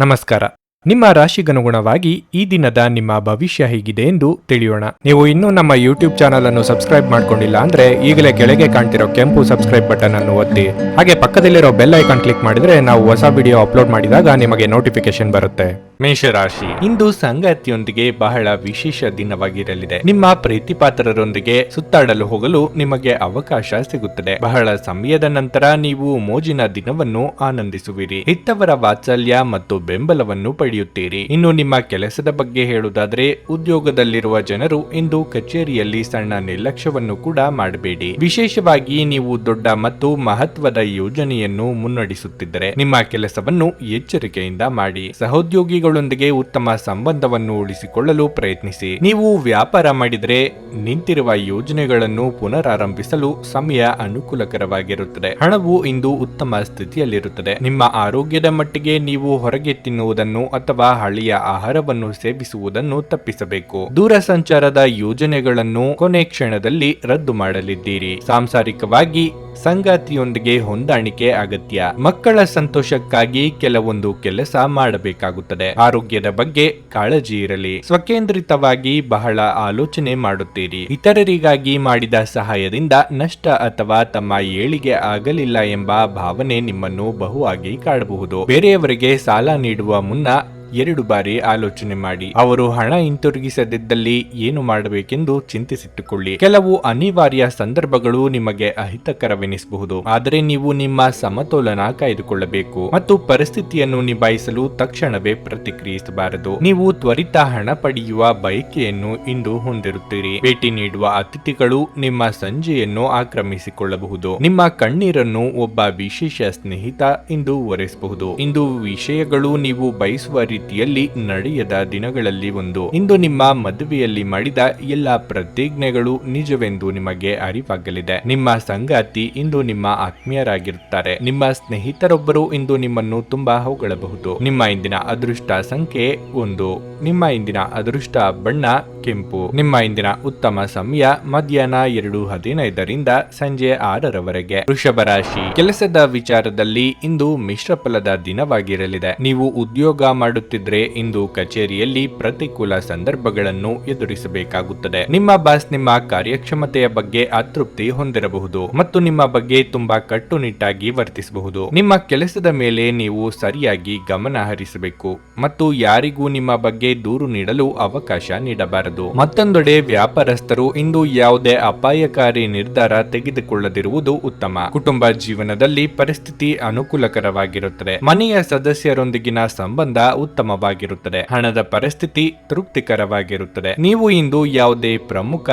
ನಮಸ್ಕಾರ. ನಿಮ್ಮ ರಾಶಿಗನುಗುಣವಾಗಿ ಈ ದಿನದ ನಿಮ್ಮ ಭವಿಷ್ಯ ಹೇಗಿದೆ ಎಂದು ತಿಳಿಯೋಣ. ನೀವು ಇನ್ನೂ ನಮ್ಮ ಯೂಟ್ಯೂಬ್ ಚಾನಲ್ ಅನ್ನು ಸಬ್ಸ್ಕ್ರೈಬ್ ಮಾಡ್ಕೊಂಡಿಲ್ಲ ಅಂದ್ರೆ ಈಗಲೇ ಕೆಳಗೆ ಕಾಣ್ತಿರೋ ಕೆಂಪು ಸಬ್ಸ್ಕ್ರೈಬ್ ಬಟನ್ ಅನ್ನು ಒತ್ತಿ, ಹಾಗೆ ಪಕ್ಕದಲ್ಲಿರೋ ಬೆಲ್ ಐಕಾನ್ ಕ್ಲಿಕ್ ಮಾಡಿದ್ರೆ ನಾವು ಹೊಸ ವಿಡಿಯೋ ಅಪ್ಲೋಡ್ ಮಾಡಿದಾಗ ನಿಮಗೆ ನೋಟಿಫಿಕೇಶನ್ ಬರುತ್ತೆ. ಮೇಷರಾಶಿ, ಇಂದು ಸಂಗಾತಿಯೊಂದಿಗೆ ಬಹಳ ವಿಶೇಷ ದಿನವಾಗಿರಲಿದೆ. ನಿಮ್ಮ ಪ್ರೀತಿಪಾತ್ರರೊಂದಿಗೆ ಸುತ್ತಾಡಲು ಹೋಗಲು ನಿಮಗೆ ಅವಕಾಶ ಸಿಗುತ್ತದೆ. ಬಹಳ ಸಮಯದ ನಂತರ ನೀವು ಮೋಜಿನ ದಿನವನ್ನು ಆನಂದಿಸುವಿರಿ. ಹೆತ್ತವರ ವಾತ್ಸಲ್ಯ ಮತ್ತು ಬೆಂಬಲವನ್ನು ಪಡೆಯುತ್ತೀರಿ. ಇನ್ನು ನಿಮ್ಮ ಕೆಲಸದ ಬಗ್ಗೆ ಹೇಳುವುದಾದ್ರೆ, ಉದ್ಯೋಗದಲ್ಲಿರುವ ಜನರು ಇಂದು ಕಚೇರಿಯಲ್ಲಿ ಸಣ್ಣ ನಿರ್ಲಕ್ಷ್ಯವನ್ನು ಕೂಡ ಮಾಡಬೇಡಿ. ವಿಶೇಷವಾಗಿ ನೀವು ದೊಡ್ಡ ಮತ್ತು ಮಹತ್ವದ ಯೋಜನೆಯನ್ನು ಮುನ್ನಡೆಸುತ್ತಿದ್ದರೆ ನಿಮ್ಮ ಕೆಲಸವನ್ನು ಎಚ್ಚರಿಕೆಯಿಂದ ಮಾಡಿ. ಸಹೋದ್ಯೋಗಿಗಳೊಂದಿಗೆ ಉತ್ತಮ ಸಂಬಂಧವನ್ನು ಉಳಿಸಿಕೊಳ್ಳಲು ಪ್ರಯತ್ನಿಸಿ. ನೀವು ವ್ಯಾಪಾರ ಮಾಡಿದರೆ ನಿಂತಿರುವ ಯೋಜನೆಗಳನ್ನು ಪುನರಾರಂಭಿಸಲು ಸಮಯ ಅನುಕೂಲಕರವಾಗಿರುತ್ತದೆ. ಹಣವು ಇಂದು ಉತ್ತಮ ಸ್ಥಿತಿಯಲ್ಲಿರುತ್ತದೆ. ನಿಮ್ಮ ಆರೋಗ್ಯದ ಮಟ್ಟಿಗೆ ನೀವು ಹೊರಗೆ ತಿನ್ನುವುದನ್ನು ಅಥವಾ ಹಳೆಯ ಆಹಾರವನ್ನು ಸೇವಿಸುವುದನ್ನು ತಪ್ಪಿಸಬೇಕು. ದೂರ ಸಂಚಾರದ ಯೋಜನೆಗಳನ್ನು ಕೊನೆ ಕ್ಷಣದಲ್ಲಿ ರದ್ದು ಮಾಡಲಿದ್ದೀರಿ. ಸಾಂಸಾರಿಕವಾಗಿ ಸಂಗಾತಿಯೊಂದಿಗೆ ಹೊಂದಾಣಿಕೆ ಅಗತ್ಯ. ಮಕ್ಕಳ ಸಂತೋಷಕ್ಕಾಗಿ ಕೆಲವೊಂದು ಕೆಲಸ ಮಾಡಬೇಕಾಗುತ್ತದೆ. ಆರೋಗ್ಯದ ಬಗ್ಗೆ ಕಾಳಜಿ ಇರಲಿ. ಸ್ವಕೇಂದ್ರಿತವಾಗಿ ಬಹಳ ಆಲೋಚನೆ ಮಾಡುತ್ತೀರಿ. ಇತರರಿಗಾಗಿ ಮಾಡಿದ ಸಹಾಯದಿಂದ ನಷ್ಟ ಅಥವಾ ತಮ್ಮ ಏಳಿಗೆ ಆಗಲಿಲ್ಲ ಎಂಬ ಭಾವನೆ ನಿಮ್ಮನ್ನು ಬಹುವಾಗಿ ಕಾಡಬಹುದು. ಬೇರೆಯವರಿಗೆ ಸಾಲ ನೀಡುವ ಮುನ್ನ 2 ಬಾರಿ ಆಲೋಚನೆ ಮಾಡಿ. ಅವರು ಹಣ ಹಿಂತಿರುಗಿಸದಿದ್ದಲ್ಲಿ ಏನು ಮಾಡಬೇಕೆಂದು ಚಿಂತಿಸಿಟ್ಟುಕೊಳ್ಳಿ. ಕೆಲವು ಅನಿವಾರ್ಯ ಸಂದರ್ಭಗಳು ನಿಮಗೆ ಅಹಿತಕರವೆನಿಸಬಹುದು, ಆದರೆ ನೀವು ನಿಮ್ಮ ಸಮತೋಲನ ಕಾಯ್ದುಕೊಳ್ಳಬೇಕು ಮತ್ತು ಪರಿಸ್ಥಿತಿಯನ್ನು ನಿಭಾಯಿಸಲು ತಕ್ಷಣವೇ ಪ್ರತಿಕ್ರಿಯಿಸಬಾರದು. ನೀವು ತ್ವರಿತ ಹಣ ಪಡೆಯುವ ಬಯಕೆಯನ್ನು ಇಂದು ಹೊಂದಿರುತ್ತೀರಿ. ಭೇಟಿ ನೀಡುವ ಅತಿಥಿಗಳು ನಿಮ್ಮ ಸಂಜೆಯನ್ನು ಆಕ್ರಮಿಸಿಕೊಳ್ಳಬಹುದು. ನಿಮ್ಮ ಕಣ್ಣೀರನ್ನು ಒಬ್ಬ ವಿಶೇಷ ಸ್ನೇಹಿತ ಇಂದು ಒರೆಸಬಹುದು. ಇಂದು ವಿಷಯಗಳು ನೀವು ಬಯಸುವ ರೀತಿಯಲ್ಲಿ ನಡೆಯದ ದಿನಗಳಲ್ಲಿ ಒಂದು. ಇಂದು ನಿಮ್ಮ ಮದುವೆಯಲ್ಲಿ ಮಾಡಿದ ಎಲ್ಲ ಪ್ರತಿಜ್ಞೆಗಳು ನಿಜವೆಂದು ನಿಮಗೆ ಅರಿವಾಗಲಿದೆ. ನಿಮ್ಮ ಸಂಗಾತಿ ಇಂದು ನಿಮ್ಮ ಆತ್ಮೀಯರಾಗಿರುತ್ತಾರೆ. ನಿಮ್ಮ ಸ್ನೇಹಿತರೊಬ್ಬರು ಇಂದು ನಿಮ್ಮನ್ನು ತುಂಬಾ ಹೊಗಳಬಹುದು. ನಿಮ್ಮ ಇಂದಿನ ಅದೃಷ್ಟ ಸಂಖ್ಯೆ 1. ನಿಮ್ಮ ಇಂದಿನ ಅದೃಷ್ಟ ಬಣ್ಣ ಕೆಂಪು. ನಿಮ್ಮ ಇಂದಿನ ಉತ್ತಮ ಸಮಯ ಮಧ್ಯಾಹ್ನ 2:15 ಸಂಜೆ 6 ವೃಷಭ ರಾಶಿ, ಕೆಲಸದ ವಿಚಾರದಲ್ಲಿ ಇಂದು ಮಿಶ್ರ ಫಲದ ದಿನವಾಗಿರಲಿದೆ. ನೀವು ಉದ್ಯೋಗ ಮಾಡುತ್ತಿದ್ರೆ ಇಂದು ಕಚೇರಿಯಲ್ಲಿ ಪ್ರತಿಕೂಲ ಸಂದರ್ಭಗಳನ್ನು ಎದುರಿಸಬೇಕಾಗುತ್ತದೆ. ನಿಮ್ಮ ಬಾಸ್ ನಿಮ್ಮ ಕಾರ್ಯಕ್ಷಮತೆಯ ಬಗ್ಗೆ ಅತೃಪ್ತಿ ಹೊಂದಿರಬಹುದು ಮತ್ತು ನಿಮ್ಮ ಬಗ್ಗೆ ತುಂಬಾ ಕಟ್ಟುನಿಟ್ಟಾಗಿ ವರ್ತಿಸಬಹುದು. ನಿಮ್ಮ ಕೆಲಸದ ಮೇಲೆ ನೀವು ಸರಿಯಾಗಿ ಗಮನ ಹರಿಸಬೇಕು ಮತ್ತು ಯಾರಿಗೂ ನಿಮ್ಮ ಬಗ್ಗೆ ದೂರು ನೀಡಲು ಅವಕಾಶ ನೀಡಬಾರದು. ಮತ್ತೊಂದೆಡೆ ವ್ಯಾಪಾರಸ್ಥರು ಇಂದು ಯಾವುದೇ ಅಪಾಯಕಾರಿ ನಿರ್ಧಾರ ತೆಗೆದುಕೊಳ್ಳದಿರುವುದು ಉತ್ತಮ. ಕುಟುಂಬ ಜೀವನದಲ್ಲಿ ಪರಿಸ್ಥಿತಿ ಅನುಕೂಲಕರವಾಗಿರುತ್ತದೆ. ಮನೆಯ ಸದಸ್ಯರೊಂದಿಗಿನ ಸಂಬಂಧ ಉತ್ತಮವಾಗಿರುತ್ತದೆ. ಹಣದ ಪರಿಸ್ಥಿತಿ ತೃಪ್ತಿಕರವಾಗಿರುತ್ತದೆ. ನೀವು ಇಂದು ಯಾವುದೇ ಪ್ರಮುಖ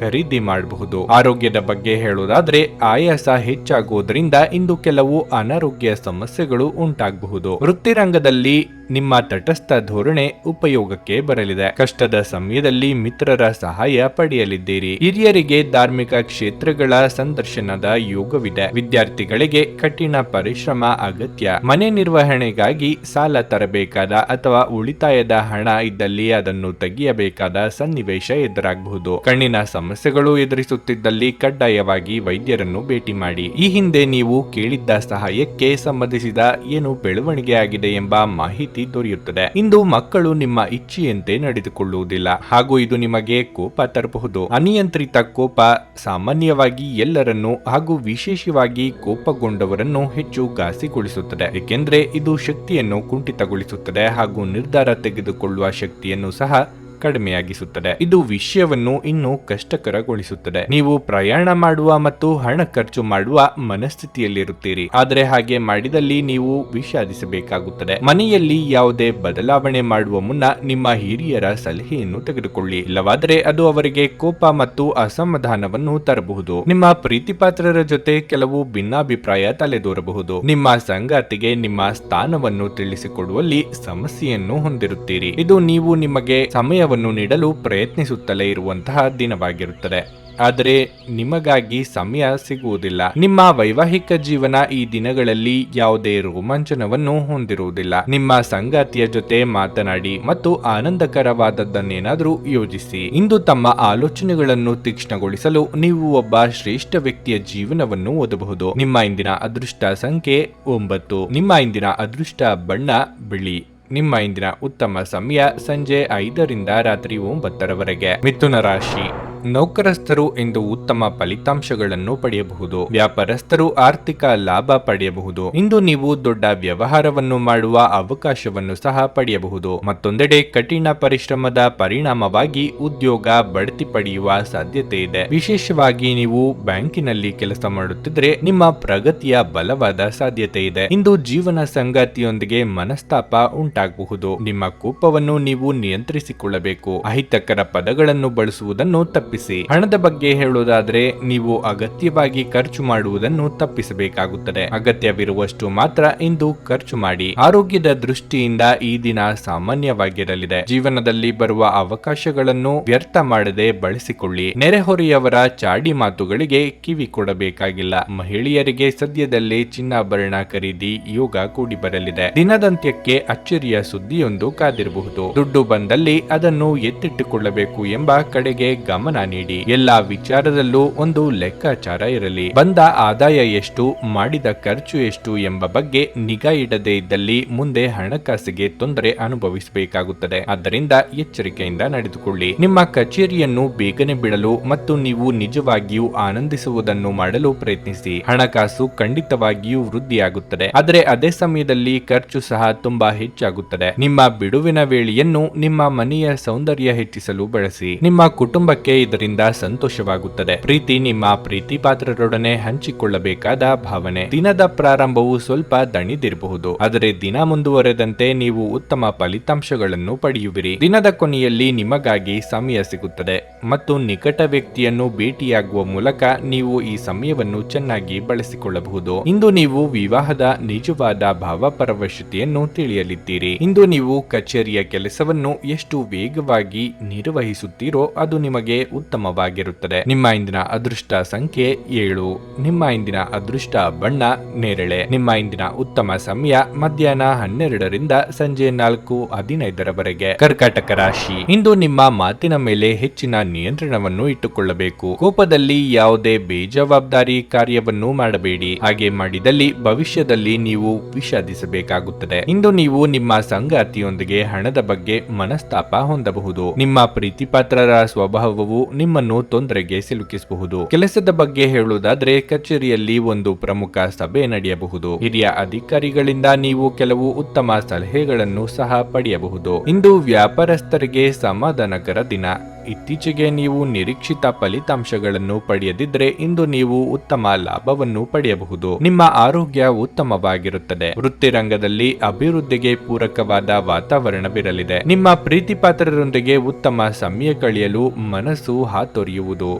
ಖರೀದಿ ಮಾಡಬಹುದು. ಆರೋಗ್ಯದ ಬಗ್ಗೆ ಹೇಳುವುದಾದ್ರೆ, ಆಯಾಸ ಹೆಚ್ಚಾಗುವುದರಿಂದ ಇಂದು ಕೆಲವು ಅನಾರೋಗ್ಯ ಸಮಸ್ಯೆಗಳು ಉಂಟಾಗಬಹುದು. ವೃತ್ತಿರಂಗದಲ್ಲಿ ನಿಮ್ಮ ತಟಸ್ಥ ಧೋರಣೆ ಉಪಯೋಗಕ್ಕೆ ಬರಲಿದೆ. ಕಷ್ಟದ ಸಮಯದಲ್ಲಿ ಮಿತ್ರರ ಸಹಾಯ ಪಡೆಯಲಿದ್ದೀರಿ. ಹಿರಿಯರಿಗೆ ಧಾರ್ಮಿಕ ಕ್ಷೇತ್ರಗಳ ಸಂದರ್ಶನದ ಯೋಗವಿದೆ. ವಿದ್ಯಾರ್ಥಿಗಳಿಗೆ ಕಠಿಣ ಪರಿಶ್ರಮ ಅಗತ್ಯ. ಮನೆ ನಿರ್ವಹಣೆಗಾಗಿ ಸಾಲ ತರಬೇಕಾದ ಅಥವಾ ಉಳಿತಾಯದ ಹಣ ಇದ್ದಲ್ಲಿ ಅದನ್ನು ತೆಗೆಯಬೇಕಾದ ಸನ್ನಿವೇಶ ಎದುರಾಗಬಹುದು. ಕಣ್ಣಿನ ಸಮಸ್ಯೆಗಳು ಎದುರಿಸುತ್ತಿದ್ದಲ್ಲಿ ಕಡ್ಡಾಯವಾಗಿ ವೈದ್ಯರನ್ನು ಭೇಟಿ ಮಾಡಿ. ಈ ಹಿಂದೆ ನೀವು ಕೇಳಿದ್ದ ಸಹಾಯಕ್ಕೆ ಸಂಬಂಧಿಸಿದ ಏನು ಬೆಳವಣಿಗೆ ಆಗಿದೆ ಎಂಬ ಮಾಹಿತಿ ದೊರೆಯುತ್ತದೆ. ಇಂದು ಮಕ್ಕಳು ನಿಮ್ಮ ಇಚ್ಛೆಯಂತೆ ನಡೆದುಕೊಳ್ಳುವುದಿಲ್ಲ ಹಾಗೂ ಇದು ನಿಮಗೆ ಕೋಪ ತರಬಹುದು. ಅನಿಯಂತ್ರಿತ ಕೋಪ ಸಾಮಾನ್ಯವಾಗಿ ಎಲ್ಲರನ್ನು ಹಾಗೂ ವಿಶೇಷವಾಗಿ ಕೋಪಗೊಂಡವರನ್ನು ಹೆಚ್ಚು ಘಾಸಿಗೊಳಿಸುತ್ತದೆ, ಏಕೆಂದರೆ ಇದು ಶಕ್ತಿಯನ್ನು ಕುಂಠಿತಗೊಳಿಸುತ್ತದೆ ಹಾಗೂ ನಿರ್ಧಾರ ತೆಗೆದುಕೊಳ್ಳುವ ಶಕ್ತಿಯನ್ನು ಸಹ ಕಡಿಮೆಯಾಗಿಸುತ್ತದೆ. ಇದು ವಿಷಯವನ್ನು ಇನ್ನೂ ಕಷ್ಟಕರಗೊಳಿಸುತ್ತದೆ. ನೀವು ಪ್ರಯಾಣ ಮಾಡುವ ಮತ್ತು ಹಣ ಖರ್ಚು ಮಾಡುವ ಮನಸ್ಥಿತಿಯಲ್ಲಿರುತ್ತೀರಿ, ಆದರೆ ಹಾಗೆ ಮಾಡಿದಲ್ಲಿ ನೀವು ವಿಷಾದಿಸಬೇಕಾಗುತ್ತದೆ. ಮನೆಯಲ್ಲಿ ಯಾವುದೇ ಬದಲಾವಣೆ ಮಾಡುವ ಮುನ್ನ ನಿಮ್ಮ ಹಿರಿಯರ ಸಲಹೆಯನ್ನು ತೆಗೆದುಕೊಳ್ಳಿ, ಇಲ್ಲವಾದರೆ ಅದು ಅವರಿಗೆ ಕೋಪ ಮತ್ತು ಅಸಮಾಧಾನವನ್ನು ತರಬಹುದು. ನಿಮ್ಮ ಪ್ರೀತಿಪಾತ್ರರ ಜೊತೆ ಕೆಲವು ಭಿನ್ನಾಭಿಪ್ರಾಯ ತಲೆದೋರಬಹುದು. ನಿಮ್ಮ ಸಂಗಾತಿಗೆ ನಿಮ್ಮ ಸ್ಥಾನವನ್ನು ತಿಳಿಸಿಕೊಡುವಲ್ಲಿ ಸಮಸ್ಯೆಯನ್ನು ಹೊಂದಿರುತ್ತೀರಿ. ಇದು ನೀವು ನಿಮಗೆ ಸಮಯ ನೀಡಲು ಪ್ರಯತ್ನಿಸುತ್ತಲೇ ಇರುವಂತಹ ದಿನವಾಗಿರುತ್ತದೆ, ಆದರೆ ನಿಮಗಾಗಿ ಸಮಯ ಸಿಗುವುದಿಲ್ಲ. ನಿಮ್ಮ ವೈವಾಹಿಕ ಜೀವನ ಈ ದಿನಗಳಲ್ಲಿ ಯಾವುದೇ ರೋಮಾಂಚನವನ್ನು ಹೊಂದಿರುವುದಿಲ್ಲ. ನಿಮ್ಮ ಸಂಗಾತಿಯ ಜೊತೆ ಮಾತನಾಡಿ ಮತ್ತು ಆನಂದಕರವಾದದ್ದನ್ನೇನಾದರೂ ಯೋಜಿಸಿ. ಇಂದು ತಮ್ಮ ಆಲೋಚನೆಗಳನ್ನು ತೀಕ್ಷ್ಣಗೊಳಿಸಲು ನೀವು ಒಬ್ಬ ಶ್ರೇಷ್ಠ ವ್ಯಕ್ತಿಯ ಜೀವನವನ್ನು ಓದಬಹುದು. ನಿಮ್ಮ ಇಂದಿನ ಅದೃಷ್ಟ ಸಂಖ್ಯೆ 9. ನಿಮ್ಮ ಇಂದಿನ ಅದೃಷ್ಟ ಬಣ್ಣ ಬಿಳಿ. ನಿಮ್ಮ ಇಂದಿನ ಉತ್ತಮ ಸಮಯ ಸಂಜೆ 5ರಿಂದ ರಾತ್ರಿ 9ರವರೆಗೆ. ಮಿಥುನ ರಾಶಿ, ನೌಕರಸ್ಥರು ಇಂದು ಉತ್ತಮ ಫಲಿತಾಂಶಗಳನ್ನು ಪಡೆಯಬಹುದು. ವ್ಯಾಪಾರಸ್ಥರು ಆರ್ಥಿಕ ಲಾಭ ಪಡೆಯಬಹುದು. ಇಂದು ನೀವು ದೊಡ್ಡ ವ್ಯವಹಾರವನ್ನು ಮಾಡುವ ಅವಕಾಶವನ್ನು ಸಹ ಪಡೆಯಬಹುದು. ಮತ್ತೊಂದೆಡೆ ಕಠಿಣ ಪರಿಶ್ರಮದ ಪರಿಣಾಮವಾಗಿ ಉದ್ಯೋಗ ಬಡ್ತಿ ಪಡೆಯುವ ಸಾಧ್ಯತೆ ಇದೆ. ವಿಶೇಷವಾಗಿ ನೀವು ಬ್ಯಾಂಕಿನಲ್ಲಿ ಕೆಲಸ ಮಾಡುತ್ತಿದ್ರೆ ನಿಮ್ಮ ಪ್ರಗತಿಯ ಬಲವಾದ ಸಾಧ್ಯತೆ ಇದೆ. ಇಂದು ಜೀವನ ಸಂಗಾತಿಯೊಂದಿಗೆ ಮನಸ್ತಾಪ ಉಂಟಾಗಬಹುದು. ನಿಮ್ಮ ಕೋಪವನ್ನು ನೀವು ನಿಯಂತ್ರಿಸಿಕೊಳ್ಳಬೇಕು. ಅಹಿತಕರ ಪದಗಳನ್ನು ಬಳಸುವುದನ್ನು ತಪ್ಪಿಸಿ. ಹಣದ ಬಗ್ಗೆ ಹೇಳುವುದಾದ್ರೆ ನೀವು ಅಗತ್ಯವಾಗಿ ಖರ್ಚು ಮಾಡುವುದನ್ನು ತಪ್ಪಿಸಬೇಕಾಗುತ್ತದೆ. ಅಗತ್ಯವಿರುವಷ್ಟು ಮಾತ್ರ ಇಂದು ಖರ್ಚು ಮಾಡಿ. ಆರೋಗ್ಯದ ದೃಷ್ಟಿಯಿಂದ ಈ ದಿನ ಸಾಮಾನ್ಯವಾಗಿರಲಿದೆ. ಜೀವನದಲ್ಲಿ ಬರುವ ಅವಕಾಶಗಳನ್ನು ವ್ಯರ್ಥ ಮಾಡದೆ ಬಳಸಿಕೊಳ್ಳಿ. ನೆರೆಹೊರೆಯವರ ಚಾಡಿ ಮಾತುಗಳಿಗೆ ಕಿವಿ ಕೊಡಬೇಕಾಗಿಲ್ಲ. ಮಹಿಳೆಯರಿಗೆ ಸದ್ಯದಲ್ಲೇ ಚಿನ್ನಾಭರಣ ಖರೀದಿ ಯೋಗ ಕೂಡಿ ಬರಲಿದೆ. ದಿನದಂತ್ಯಕ್ಕೆ ಅಚ್ಚರಿಯ ಸುದ್ದಿಯೊಂದು ಕಾದಿರಬಹುದು. ದುಡ್ಡು ಬಂದಲ್ಲಿ ಅದನ್ನು ಎತ್ತಿಟ್ಟುಕೊಳ್ಳಬೇಕು ಎಂಬ ಕಡೆಗೆ ಗಮನ ನೀಡಿ. ಎಲ್ಲಾ ವಿಚಾರದಲ್ಲೂ ಒಂದು ಲೆಕ್ಕಾಚಾರ ಇರಲಿ. ಬಂದ ಆದಾಯ ಎಷ್ಟು, ಮಾಡಿದ ಖರ್ಚು ಎಷ್ಟು ಎಂಬ ಬಗ್ಗೆ ನಿಗಾ ಇಡದೇ ಇದ್ದಲ್ಲಿ ಮುಂದೆ ಹಣಕಾಸಿಗೆ ತೊಂದರೆ ಅನುಭವಿಸಬೇಕಾಗುತ್ತದೆ. ಆದ್ದರಿಂದ ಎಚ್ಚರಿಕೆಯಿಂದ ನಡೆದುಕೊಳ್ಳಿ. ನಿಮ್ಮ ಕಚೇರಿಯನ್ನು ಬೇಗನೆ ಬಿಡಲು ಮತ್ತು ನೀವು ನಿಜವಾಗಿಯೂ ಆನಂದಿಸುವುದನ್ನು ಮಾಡಲು ಪ್ರಯತ್ನಿಸಿ. ಹಣಕಾಸು ಖಂಡಿತವಾಗಿಯೂ ವೃದ್ಧಿಯಾಗುತ್ತದೆ, ಆದರೆ ಅದೇ ಸಮಯದಲ್ಲಿ ಖರ್ಚು ಸಹ ತುಂಬಾ ಹೆಚ್ಚಾಗುತ್ತದೆ. ನಿಮ್ಮ ಬಿಡುವಿನ ವೇಳೆಯನ್ನು ನಿಮ್ಮ ಮನೆಯ ಸೌಂದರ್ಯ ಹೆಚ್ಚಿಸಲು ಬಳಸಿ. ನಿಮ್ಮ ಕುಟುಂಬಕ್ಕೆ ಇದರಿಂದ ಸಂತೋಷವಾಗುತ್ತದೆ. ಪ್ರೀತಿ ನಿಮ್ಮ ಪ್ರೀತಿ ಪಾತ್ರರೊಡನೆ ಹಂಚಿಕೊಳ್ಳಬೇಕಾದ ಭಾವನೆ. ದಿನದ ಪ್ರಾರಂಭವು ಸ್ವಲ್ಪ ದಣಿದಿರಬಹುದು, ಆದರೆ ದಿನ ಮುಂದುವರೆದಂತೆ ನೀವು ಉತ್ತಮ ಫಲಿತಾಂಶಗಳನ್ನು ಪಡೆಯುವಿರಿ. ದಿನದ ಕೊನೆಯಲ್ಲಿ ನಿಮಗಾಗಿ ಸಮಯ ಸಿಗುತ್ತದೆ ಮತ್ತು ನಿಕಟ ವ್ಯಕ್ತಿಯನ್ನು ಭೇಟಿಯಾಗುವ ಮೂಲಕ ನೀವು ಈ ಸಮಯವನ್ನು ಚೆನ್ನಾಗಿ ಬಳಸಿಕೊಳ್ಳಬಹುದು. ಇಂದು ನೀವು ವಿವಾಹದ ನಿಜವಾದ ಭಾವಪರವಶತೆಯನ್ನು ತಿಳಿಯಲಿದ್ದೀರಿ. ಇಂದು ನೀವು ಕಚೇರಿಯ ಕೆಲಸವನ್ನು ಎಷ್ಟು ವೇಗವಾಗಿ ನಿರ್ವಹಿಸುತ್ತೀರೋ ಅದು ನಿಮಗೆ ಉತ್ತಮವಾಗಿರುತ್ತದೆ. ನಿಮ್ಮ ಇಂದಿನ ಅದೃಷ್ಟ ಸಂಖ್ಯೆ 7. ನಿಮ್ಮ ಇಂದಿನ ಅದೃಷ್ಟ ಬಣ್ಣ ನೇರಳೆ. ನಿಮ್ಮ ಇಂದಿನ ಉತ್ತಮ ಸಮಯ ಮಧ್ಯಾಹ್ನ 12ರಿಂದ ಸಂಜೆ 4:15ರವರೆಗೆ. ಕರ್ಕಾಟಕ ರಾಶಿ, ಇಂದು ನಿಮ್ಮ ಮಾತಿನ ಮೇಲೆ ಹೆಚ್ಚಿನ ನಿಯಂತ್ರಣವನ್ನು ಇಟ್ಟುಕೊಳ್ಳಬೇಕು. ಕೋಪದಲ್ಲಿ ಯಾವುದೇ ಬೇಜವಾಬ್ದಾರಿ ಕಾರ್ಯವನ್ನು ಮಾಡಬೇಡಿ. ಹಾಗೆ ಮಾಡಿದಲ್ಲಿ ಭವಿಷ್ಯದಲ್ಲಿ ನೀವು ವಿಷಾದಿಸಬೇಕಾಗುತ್ತದೆ. ಇಂದು ನೀವು ನಿಮ್ಮ ಸಂಗಾತಿಯೊಂದಿಗೆ ಹಣದ ಬಗ್ಗೆ ಮನಸ್ತಾಪ ಹೊಂದಬಹುದು. ನಿಮ್ಮ ಪ್ರೀತಿಪಾತ್ರರ ಸ್ವಭಾವವು ನಿಮ್ಮನ್ನು ತೊಂದರೆಗೆ ಸಿಲುಕಿಸಬಹುದು. ಕೆಲಸದ ಬಗ್ಗೆ ಹೇಳುವುದಾದ್ರೆ ಕಚೇರಿಯಲ್ಲಿ ಒಂದು ಪ್ರಮುಖ ಸಭೆ ನಡೆಯಬಹುದು. ಹಿರಿಯ ಅಧಿಕಾರಿಗಳಿಂದ ನೀವು ಕೆಲವು ಉತ್ತಮ ಸಲಹೆಗಳನ್ನು ಸಹ ಪಡೆಯಬಹುದು. ಇಂದು ವ್ಯಾಪಾರಸ್ಥರಿಗೆ ಸಮಾಧಾನಕರ ದಿನ. ಇತ್ತೀಚೆಗೆ ನೀವು ನಿರೀಕ್ಷಿತ ಫಲಿತಾಂಶಗಳನ್ನು ಪಡೆಯದಿದ್ರೆ ಇಂದು ನೀವು ಉತ್ತಮ ಲಾಭವನ್ನು ಪಡೆಯಬಹುದು. ನಿಮ್ಮ ಆರೋಗ್ಯ ಉತ್ತಮವಾಗಿರುತ್ತದೆ. ವೃತ್ತಿರಂಗದಲ್ಲಿ ಅಭಿವೃದ್ಧಿಗೆ ಪೂರಕವಾದ ವಾತಾವರಣವಿರಲಿದೆ. ನಿಮ್ಮ ಪ್ರೀತಿಪಾತ್ರರೊಂದಿಗೆ ಉತ್ತಮ ಸಮಯ ಕಳೆಯಲು ಮನಸ್ಸು ಹಾತೊರೆಯುವುದು.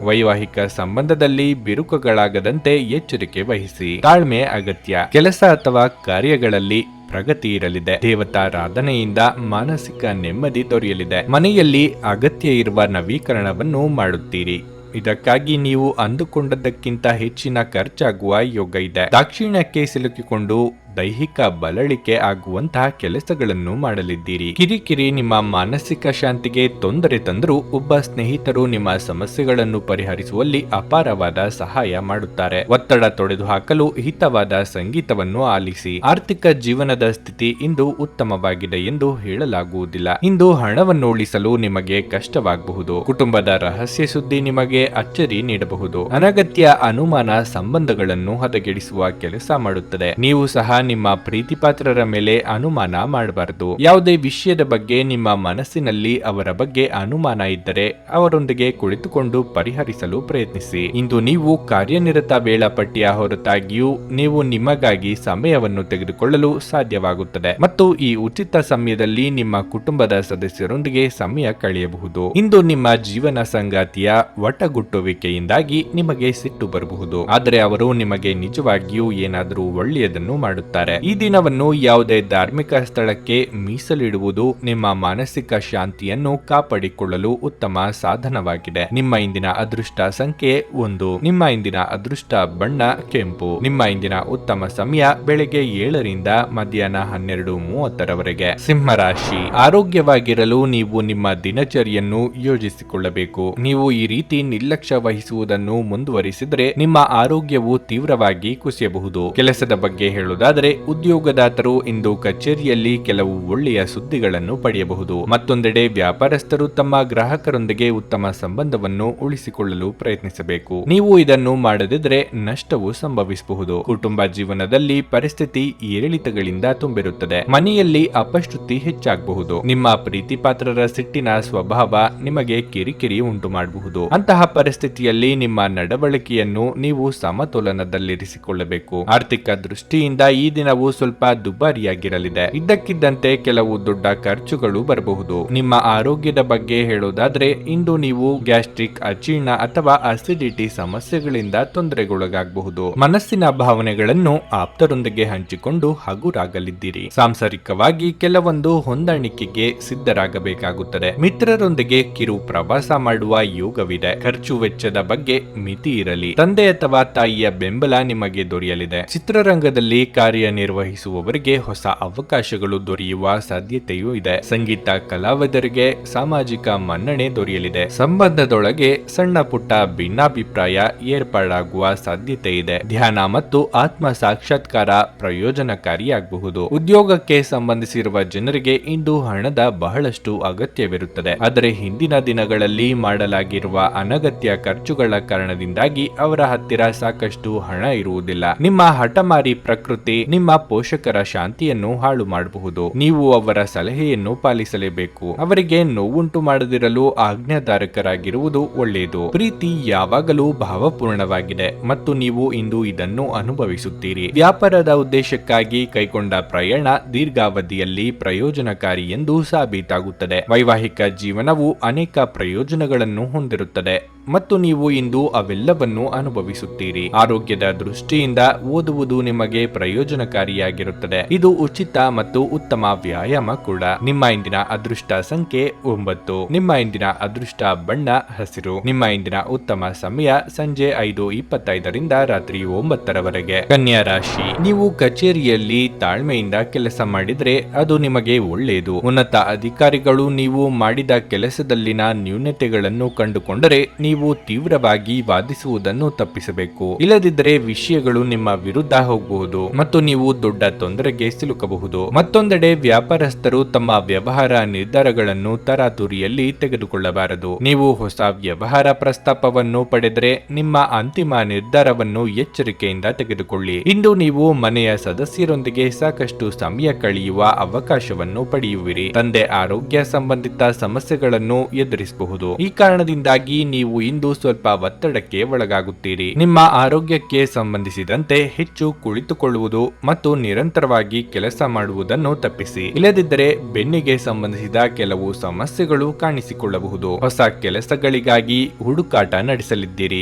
ವೈವಾಹಿಕ ಸಂಬಂಧದಲ್ಲಿ ಬಿರುಕುಗಳಾಗದಂತೆ ಎಚ್ಚರಿಕೆ ವಹಿಸಿ. ತಾಳ್ಮೆ ಅಗತ್ಯ. ಕೆಲಸ ಅಥವಾ ಕಾರ್ಯಗಳಲ್ಲಿ ಪ್ರಗತಿ ಇರಲಿದೆ. ದೇವತಾರಾಧನೆಯಿಂದ ಮಾನಸಿಕ ನೆಮ್ಮದಿ ದೊರೆಯಲಿದೆ. ಮನೆಯಲ್ಲಿ ಅಗತ್ಯ ಇರುವ ನವೀಕರಣವನ್ನು ಮಾಡುತ್ತೀರಿ. ಇದಕ್ಕಾಗಿ ನೀವು ಅಂದುಕೊಂಡದ್ದಕ್ಕಿಂತ ಹೆಚ್ಚಿನ ಖರ್ಚಾಗುವ ಯೋಗ ಇದೆ. ದಾಕ್ಷಿಣ್ಯಕ್ಕೆ ಸಿಲುಕಿಕೊಂಡು ದೈಹಿಕ ಬಳಲಿಕೆ ಆಗುವಂತಹ ಕೆಲಸಗಳನ್ನು ಮಾಡಲಿದ್ದೀರಿ. ಕಿರಿಕಿರಿ ನಿಮ್ಮ ಮಾನಸಿಕ ಶಾಂತಿಗೆ ತೊಂದರೆ ತಂದರೂ ಒಬ್ಬ ಸ್ನೇಹಿತರು ನಿಮ್ಮ ಸಮಸ್ಯೆಗಳನ್ನು ಪರಿಹರಿಸುವಲ್ಲಿ ಅಪಾರವಾದ ಸಹಾಯ ಮಾಡುತ್ತಾರೆ. ಒತ್ತಡ ತೊಡೆದು ಹಾಕಲು ಹಿತವಾದ ಸಂಗೀತವನ್ನು ಆಲಿಸಿ. ಆರ್ಥಿಕ ಜೀವನದ ಸ್ಥಿತಿ ಇಂದು ಉತ್ತಮವಾಗಿದೆ ಎಂದು ಹೇಳಲಾಗುವುದಿಲ್ಲ. ಇಂದು ಹಣವನ್ನು ಉಳಿಸಲು ನಿಮಗೆ ಕಷ್ಟವಾಗಬಹುದು. ಕುಟುಂಬದ ರಹಸ್ಯ ಸುದ್ದಿ ನಿಮಗೆ ಅಚ್ಚರಿ ನೀಡಬಹುದು. ಅನಗತ್ಯ ಅನುಮಾನ ಸಂಬಂಧಗಳನ್ನು ಹದಗೆಡಿಸುವ ಕೆಲಸ ಮಾಡುತ್ತದೆ. ನೀವು ಸಹ ನಿಮ್ಮ ಪ್ರೀತಿಪಾತ್ರರ ಮೇಲೆ ಅನುಮಾನ ಮಾಡಬಾರದು. ಯಾವುದೇ ವಿಷಯದ ಬಗ್ಗೆ ನಿಮ್ಮ ಮನಸ್ಸಿನಲ್ಲಿ ಅವರ ಬಗ್ಗೆ ಅನುಮಾನ ಇದ್ದರೆ ಅವರೊಂದಿಗೆ ಕುಳಿತುಕೊಂಡು ಪರಿಹರಿಸಲು ಪ್ರಯತ್ನಿಸಿ. ಇಂದು ನೀವು ಕಾರ್ಯನಿರತ ವೇಳಾಪಟ್ಟಿಯ ಹೊರತಾಗಿಯೂ ನೀವು ನಿಮಗಾಗಿ ಸಮಯವನ್ನು ತೆಗೆದುಕೊಳ್ಳಲು ಸಾಧ್ಯವಾಗುತ್ತದೆ ಮತ್ತು ಈ ಉಚಿತ ಸಮಯದಲ್ಲಿ ನಿಮ್ಮ ಕುಟುಂಬದ ಸದಸ್ಯರೊಂದಿಗೆ ಸಮಯ ಕಳೆಯಬಹುದು. ಇಂದು ನಿಮ್ಮ ಜೀವನ ಸಂಗಾತಿಯ ಒಟ್ಟಗುಟ್ಟುವಿಕೆಯಿಂದಾಗಿ ನಿಮಗೆ ಸಿಟ್ಟು ಬರಬಹುದು, ಆದರೆ ಅವರು ನಿಮಗೆ ನಿಜವಾಗಿಯೂ ಏನಾದರೂ ಒಳ್ಳೆಯದನ್ನು ಮಾಡುತ್ತಾರೆ. ಈ ದಿನವನ್ನು ಯಾವುದೇ ಧಾರ್ಮಿಕ ಸ್ಥಳಕ್ಕೆ ಮೀಸಲಿಡುವುದು ನಿಮ್ಮ ಮಾನಸಿಕ ಶಾಂತಿಯನ್ನು ಕಾಪಾಡಿಕೊಳ್ಳಲು ಉತ್ತಮ ಸಾಧನವಾಗಿದೆ. ನಿಮ್ಮ ಇಂದಿನ ಅದೃಷ್ಟ ಸಂಖ್ಯೆ 1. ನಿಮ್ಮ ಇಂದಿನ ಅದೃಷ್ಟ ಬಣ್ಣ ಕೆಂಪು. ನಿಮ್ಮ ಇಂದಿನ ಉತ್ತಮ ಸಮಯ ಬೆಳಗ್ಗೆ 7ರಿಂದ ಮಧ್ಯಾಹ್ನ 12:30ರವರೆಗೆ. ಸಿಂಹರಾಶಿ, ಆರೋಗ್ಯವಾಗಿರಲು ನೀವು ನಿಮ್ಮ ದಿನಚರಿಯನ್ನು ಯೋಜಿಸಿಕೊಳ್ಳಬೇಕು. ನೀವು ಈ ರೀತಿ ನಿರ್ಲಕ್ಷ್ಯ ವಹಿಸುವುದನ್ನು ಮುಂದುವರಿಸಿದರೆ ನಿಮ್ಮ ಆರೋಗ್ಯವು ತೀವ್ರವಾಗಿ ಕುಸಿಯಬಹುದು. ಕೆಲಸದ ಬಗ್ಗೆ ಹೇಳುವುದಾದರೆ ನೋಡೋದಾದ್ರೆ ಉದ್ಯೋಗದಾತರು ಇಂದು ಕಚೇರಿಯಲ್ಲಿ ಕೆಲವು ಒಳ್ಳೆಯ ಸುದ್ದಿಗಳನ್ನು ಪಡೆಯಬಹುದು. ಮತ್ತೊಂದೆಡೆ ವ್ಯಾಪಾರಸ್ಥರು ತಮ್ಮ ಗ್ರಾಹಕರೊಂದಿಗೆ ಉತ್ತಮ ಸಂಬಂಧವನ್ನು ಉಳಿಸಿಕೊಳ್ಳಲು ಪ್ರಯತ್ನಿಸಬೇಕು. ನೀವು ಇದನ್ನು ಮಾಡದಿದ್ರೆ ನಷ್ಟವು ಸಂಭವಿಸಬಹುದು. ಕುಟುಂಬ ಜೀವನದಲ್ಲಿ ಪರಿಸ್ಥಿತಿ ಏರಿಳಿತಗಳಿಂದ ತುಂಬಿರುತ್ತದೆ. ಮನೆಯಲ್ಲಿ ಅಪಶ್ರುತಿ ಹೆಚ್ಚಾಗಬಹುದು. ನಿಮ್ಮ ಪ್ರೀತಿ ಪಾತ್ರರ ಸಿಟ್ಟಿನ ಸ್ವಭಾವ ನಿಮಗೆ ಕಿರಿಕಿರಿ ಉಂಟು ಮಾಡಬಹುದು. ಅಂತಹ ಪರಿಸ್ಥಿತಿಯಲ್ಲಿ ನಿಮ್ಮ ನಡವಳಿಕೆಯನ್ನು ನೀವು ಸಮತೋಲನದಲ್ಲಿರಿಸಿಕೊಳ್ಳಬೇಕು. ಆರ್ಥಿಕ ದೃಷ್ಟಿಯಿಂದ ಈ ದಿನವು ಸ್ವಲ್ಪ ದುಬಾರಿಯಾಗಿರಲಿದೆ. ಇದ್ದಕ್ಕಿದ್ದಂತೆ ಕೆಲವು ದೊಡ್ಡ ಖರ್ಚುಗಳು ಬರಬಹುದು. ನಿಮ್ಮ ಆರೋಗ್ಯದ ಬಗ್ಗೆ ಹೇಳೋದಾದ್ರೆ ಇಂದು ನೀವು ಗ್ಯಾಸ್ಟ್ರಿಕ್, ಅಜೀರ್ಣ ಅಥವಾ ಅಸಿಡಿಟಿ ಸಮಸ್ಯೆಗಳಿಂದ ತೊಂದರೆಗೊಳಗಾಗಬಹುದು. ಮನಸ್ಸಿನ ಭಾವನೆಗಳನ್ನು ಆಪ್ತರೊಂದಿಗೆ ಹಂಚಿಕೊಂಡು ಹಗುರಾಗಲಿದ್ದೀರಿ. ಸಾಂಸಾರಿಕವಾಗಿ ಕೆಲವೊಂದು ಹೊಂದಾಣಿಕೆಗೆ ಸಿದ್ಧರಾಗಬೇಕಾಗುತ್ತದೆ. ಮಿತ್ರರೊಂದಿಗೆ ಕಿರು ಪ್ರವಾಸ ಮಾಡುವ ಯೋಗವಿದೆ. ಖರ್ಚು ವೆಚ್ಚದ ಬಗ್ಗೆ ಮಿತಿ ಇರಲಿ. ತಂದೆ ಅಥವಾ ತಾಯಿಯ ಬೆಂಬಲ ನಿಮಗೆ ದೊರೆಯಲಿದೆ. ಚಿತ್ರರಂಗದಲ್ಲಿ ಕಾರ್ಯನಿರ್ವಹಿಸುವವರಿಗೆ ಹೊಸ ಅವಕಾಶಗಳು ದೊರೆಯುವ ಸಾಧ್ಯತೆಯೂ ಇದೆ. ಸಂಗೀತ ಕಲಾವಿದರಿಗೆ ಸಾಮಾಜಿಕ ಮನ್ನಣೆ ದೊರೆಯಲಿದೆ. ಸಂಬಂಧದೊಳಗೆ ಸಣ್ಣ ಪುಟ್ಟ ಭಿನ್ನಾಭಿಪ್ರಾಯ ಏರ್ಪಾಡಾಗುವ ಸಾಧ್ಯತೆ ಇದೆ. ಧ್ಯಾನ ಮತ್ತು ಆತ್ಮ ಸಾಕ್ಷಾತ್ಕಾರ ಪ್ರಯೋಜನಕಾರಿಯಾಗಬಹುದು. ಉದ್ಯೋಗಕ್ಕೆ ಸಂಬಂಧಿಸಿರುವ ಜನರಿಗೆ ಇಂದು ಹಣದ ಬಹಳಷ್ಟು ಅಗತ್ಯವಿರುತ್ತದೆ. ಆದರೆ ಹಿಂದಿನ ದಿನಗಳಲ್ಲಿ ಮಾಡಲಾಗಿರುವ ಅನಗತ್ಯ ಖರ್ಚುಗಳ ಕಾರಣದಿಂದಾಗಿ ಅವರ ಹತ್ತಿರ ಸಾಕಷ್ಟು ಹಣ ಇರುವುದಿಲ್ಲ. ನಿಮ್ಮ ಹಠಮಾರಿ ಪ್ರಕೃತಿ ನಿಮ್ಮ ಪೋಷಕರ ಶಾಂತಿಯನ್ನು ಹಾಳು ಮಾಡಬಹುದು. ನೀವು ಅವರ ಸಲಹೆಯನ್ನು ಪಾಲಿಸಲೇಬೇಕು. ಅವರಿಗೆ ನೋವುಂಟು ಮಾಡದಿರಲು ಆಜ್ಞಾಧಾರಕರಾಗಿರುವುದು ಒಳ್ಳೆಯದು. ಪ್ರೀತಿ ಯಾವಾಗಲೂ ಭಾವಪೂರ್ಣವಾಗಿದೆ ಮತ್ತು ನೀವು ಇಂದು ಇದನ್ನು ಅನುಭವಿಸುತ್ತೀರಿ. ವ್ಯಾಪಾರದ ಉದ್ದೇಶಕ್ಕಾಗಿ ಕೈಗೊಂಡ ಪ್ರಯಾಣ ದೀರ್ಘಾವಧಿಯಲ್ಲಿ ಪ್ರಯೋಜನಕಾರಿ ಎಂದು ಸಾಬೀತಾಗುತ್ತದೆ. ವೈವಾಹಿಕ ಜೀವನವು ಅನೇಕ ಪ್ರಯೋಜನಗಳನ್ನು ಹೊಂದಿರುತ್ತದೆ ಮತ್ತು ನೀವು ಇಂದು ಅವೆಲ್ಲವನ್ನು ಅನುಭವಿಸುತ್ತೀರಿ. ಆರೋಗ್ಯದ ದೃಷ್ಟಿಯಿಂದ ಓದುವುದು ನಿಮಗೆ ಪ್ರಯೋಜನಕಾರಿಯಾಗಿರುತ್ತದೆ. ಇದು ಉಚಿತ ಮತ್ತು ಉತ್ತಮ ವ್ಯಾಯಾಮ ಕೂಡ. ನಿಮ್ಮ ಇಂದಿನ ಅದೃಷ್ಟ ಸಂಖ್ಯೆ 9. ನಿಮ್ಮ ಇಂದಿನ ಅದೃಷ್ಟ ಬಣ್ಣ ಹಸಿರು. ನಿಮ್ಮ ಇಂದಿನ ಉತ್ತಮ ಸಮಯ ಸಂಜೆ 5:25 ರಾತ್ರಿ 9 ಕನ್ಯಾ ರಾಶಿ. ನೀವು ಕಚೇರಿಯಲ್ಲಿ ತಾಳ್ಮೆಯಿಂದ ಕೆಲಸ ಮಾಡಿದ್ರೆ ಅದು ನಿಮಗೆ ಒಳ್ಳೆಯದು. ಉನ್ನತ ಅಧಿಕಾರಿಗಳು ನೀವು ಮಾಡಿದ ಕೆಲಸದಲ್ಲಿನ ನ್ಯೂನತೆಗಳನ್ನು ಕಂಡುಕೊಂಡರೆ ನೀವು ತೀವ್ರವಾಗಿ ವಾದಿಸುವುದನ್ನು ತಪ್ಪಿಸಬೇಕು. ಇಲ್ಲದಿದ್ದರೆ ವಿಷಯಗಳು ನಿಮ್ಮ ವಿರುದ್ಧ ಹೋಗಬಹುದು ಮತ್ತು ನೀವು ದೊಡ್ಡ ತೊಂದರೆಗೆ ಸಿಲುಕಬಹುದು. ಮತ್ತೊಂದೆಡೆ ವ್ಯಾಪಾರಸ್ಥರು ತಮ್ಮ ವ್ಯವಹಾರ ನಿರ್ಧಾರಗಳನ್ನು ತರಾತುರಿಯಲ್ಲಿ ತೆಗೆದುಕೊಳ್ಳಬಾರದು. ನೀವು ಹೊಸ ವ್ಯವಹಾರ ಪ್ರಸ್ತಾಪವನ್ನು ಪಡೆದರೆ ನಿಮ್ಮ ಅಂತಿಮ ನಿರ್ಧಾರವನ್ನು ಎಚ್ಚರಿಕೆಯಿಂದ ತೆಗೆದುಕೊಳ್ಳಿ. ಇಂದು ನೀವು ಮನೆಯ ಸದಸ್ಯರೊಂದಿಗೆ ಸಾಕಷ್ಟು ಸಮಯ ಕಳೆಯುವ ಅವಕಾಶವನ್ನು ಪಡೆಯುವಿರಿ. ತಂದೆ ಆರೋಗ್ಯ ಸಂಬಂಧಿತ ಸಮಸ್ಯೆಗಳನ್ನು ಎದುರಿಸಬಹುದು. ಈ ಕಾರಣದಿಂದಾಗಿ ನೀವು ಇಂದು ಸ್ವಲ್ಪ ಒತ್ತಡಕ್ಕೆ ಒಳಗಾಗುತ್ತೀರಿ. ನಿಮ್ಮ ಆರೋಗ್ಯಕ್ಕೆ ಸಂಬಂಧಿಸಿದಂತೆ ಹೆಚ್ಚು ಕುಳಿತುಕೊಳ್ಳುವುದು ಮತ್ತು ನಿರಂತರವಾಗಿ ಕೆಲಸ ಮಾಡುವುದನ್ನು ತಪ್ಪಿಸಿ. ಇಲ್ಲದಿದ್ದರೆ ಬೆನ್ನಿಗೆ ಸಂಬಂಧಿಸಿದ ಕೆಲವು ಸಮಸ್ಯೆಗಳು ಕಾಣಿಸಿಕೊಳ್ಳಬಹುದು. ಹೊಸ ಕೆಲಸಗಳಿಗಾಗಿ ಹುಡುಕಾಟ ನಡೆಸಲಿದ್ದೀರಿ.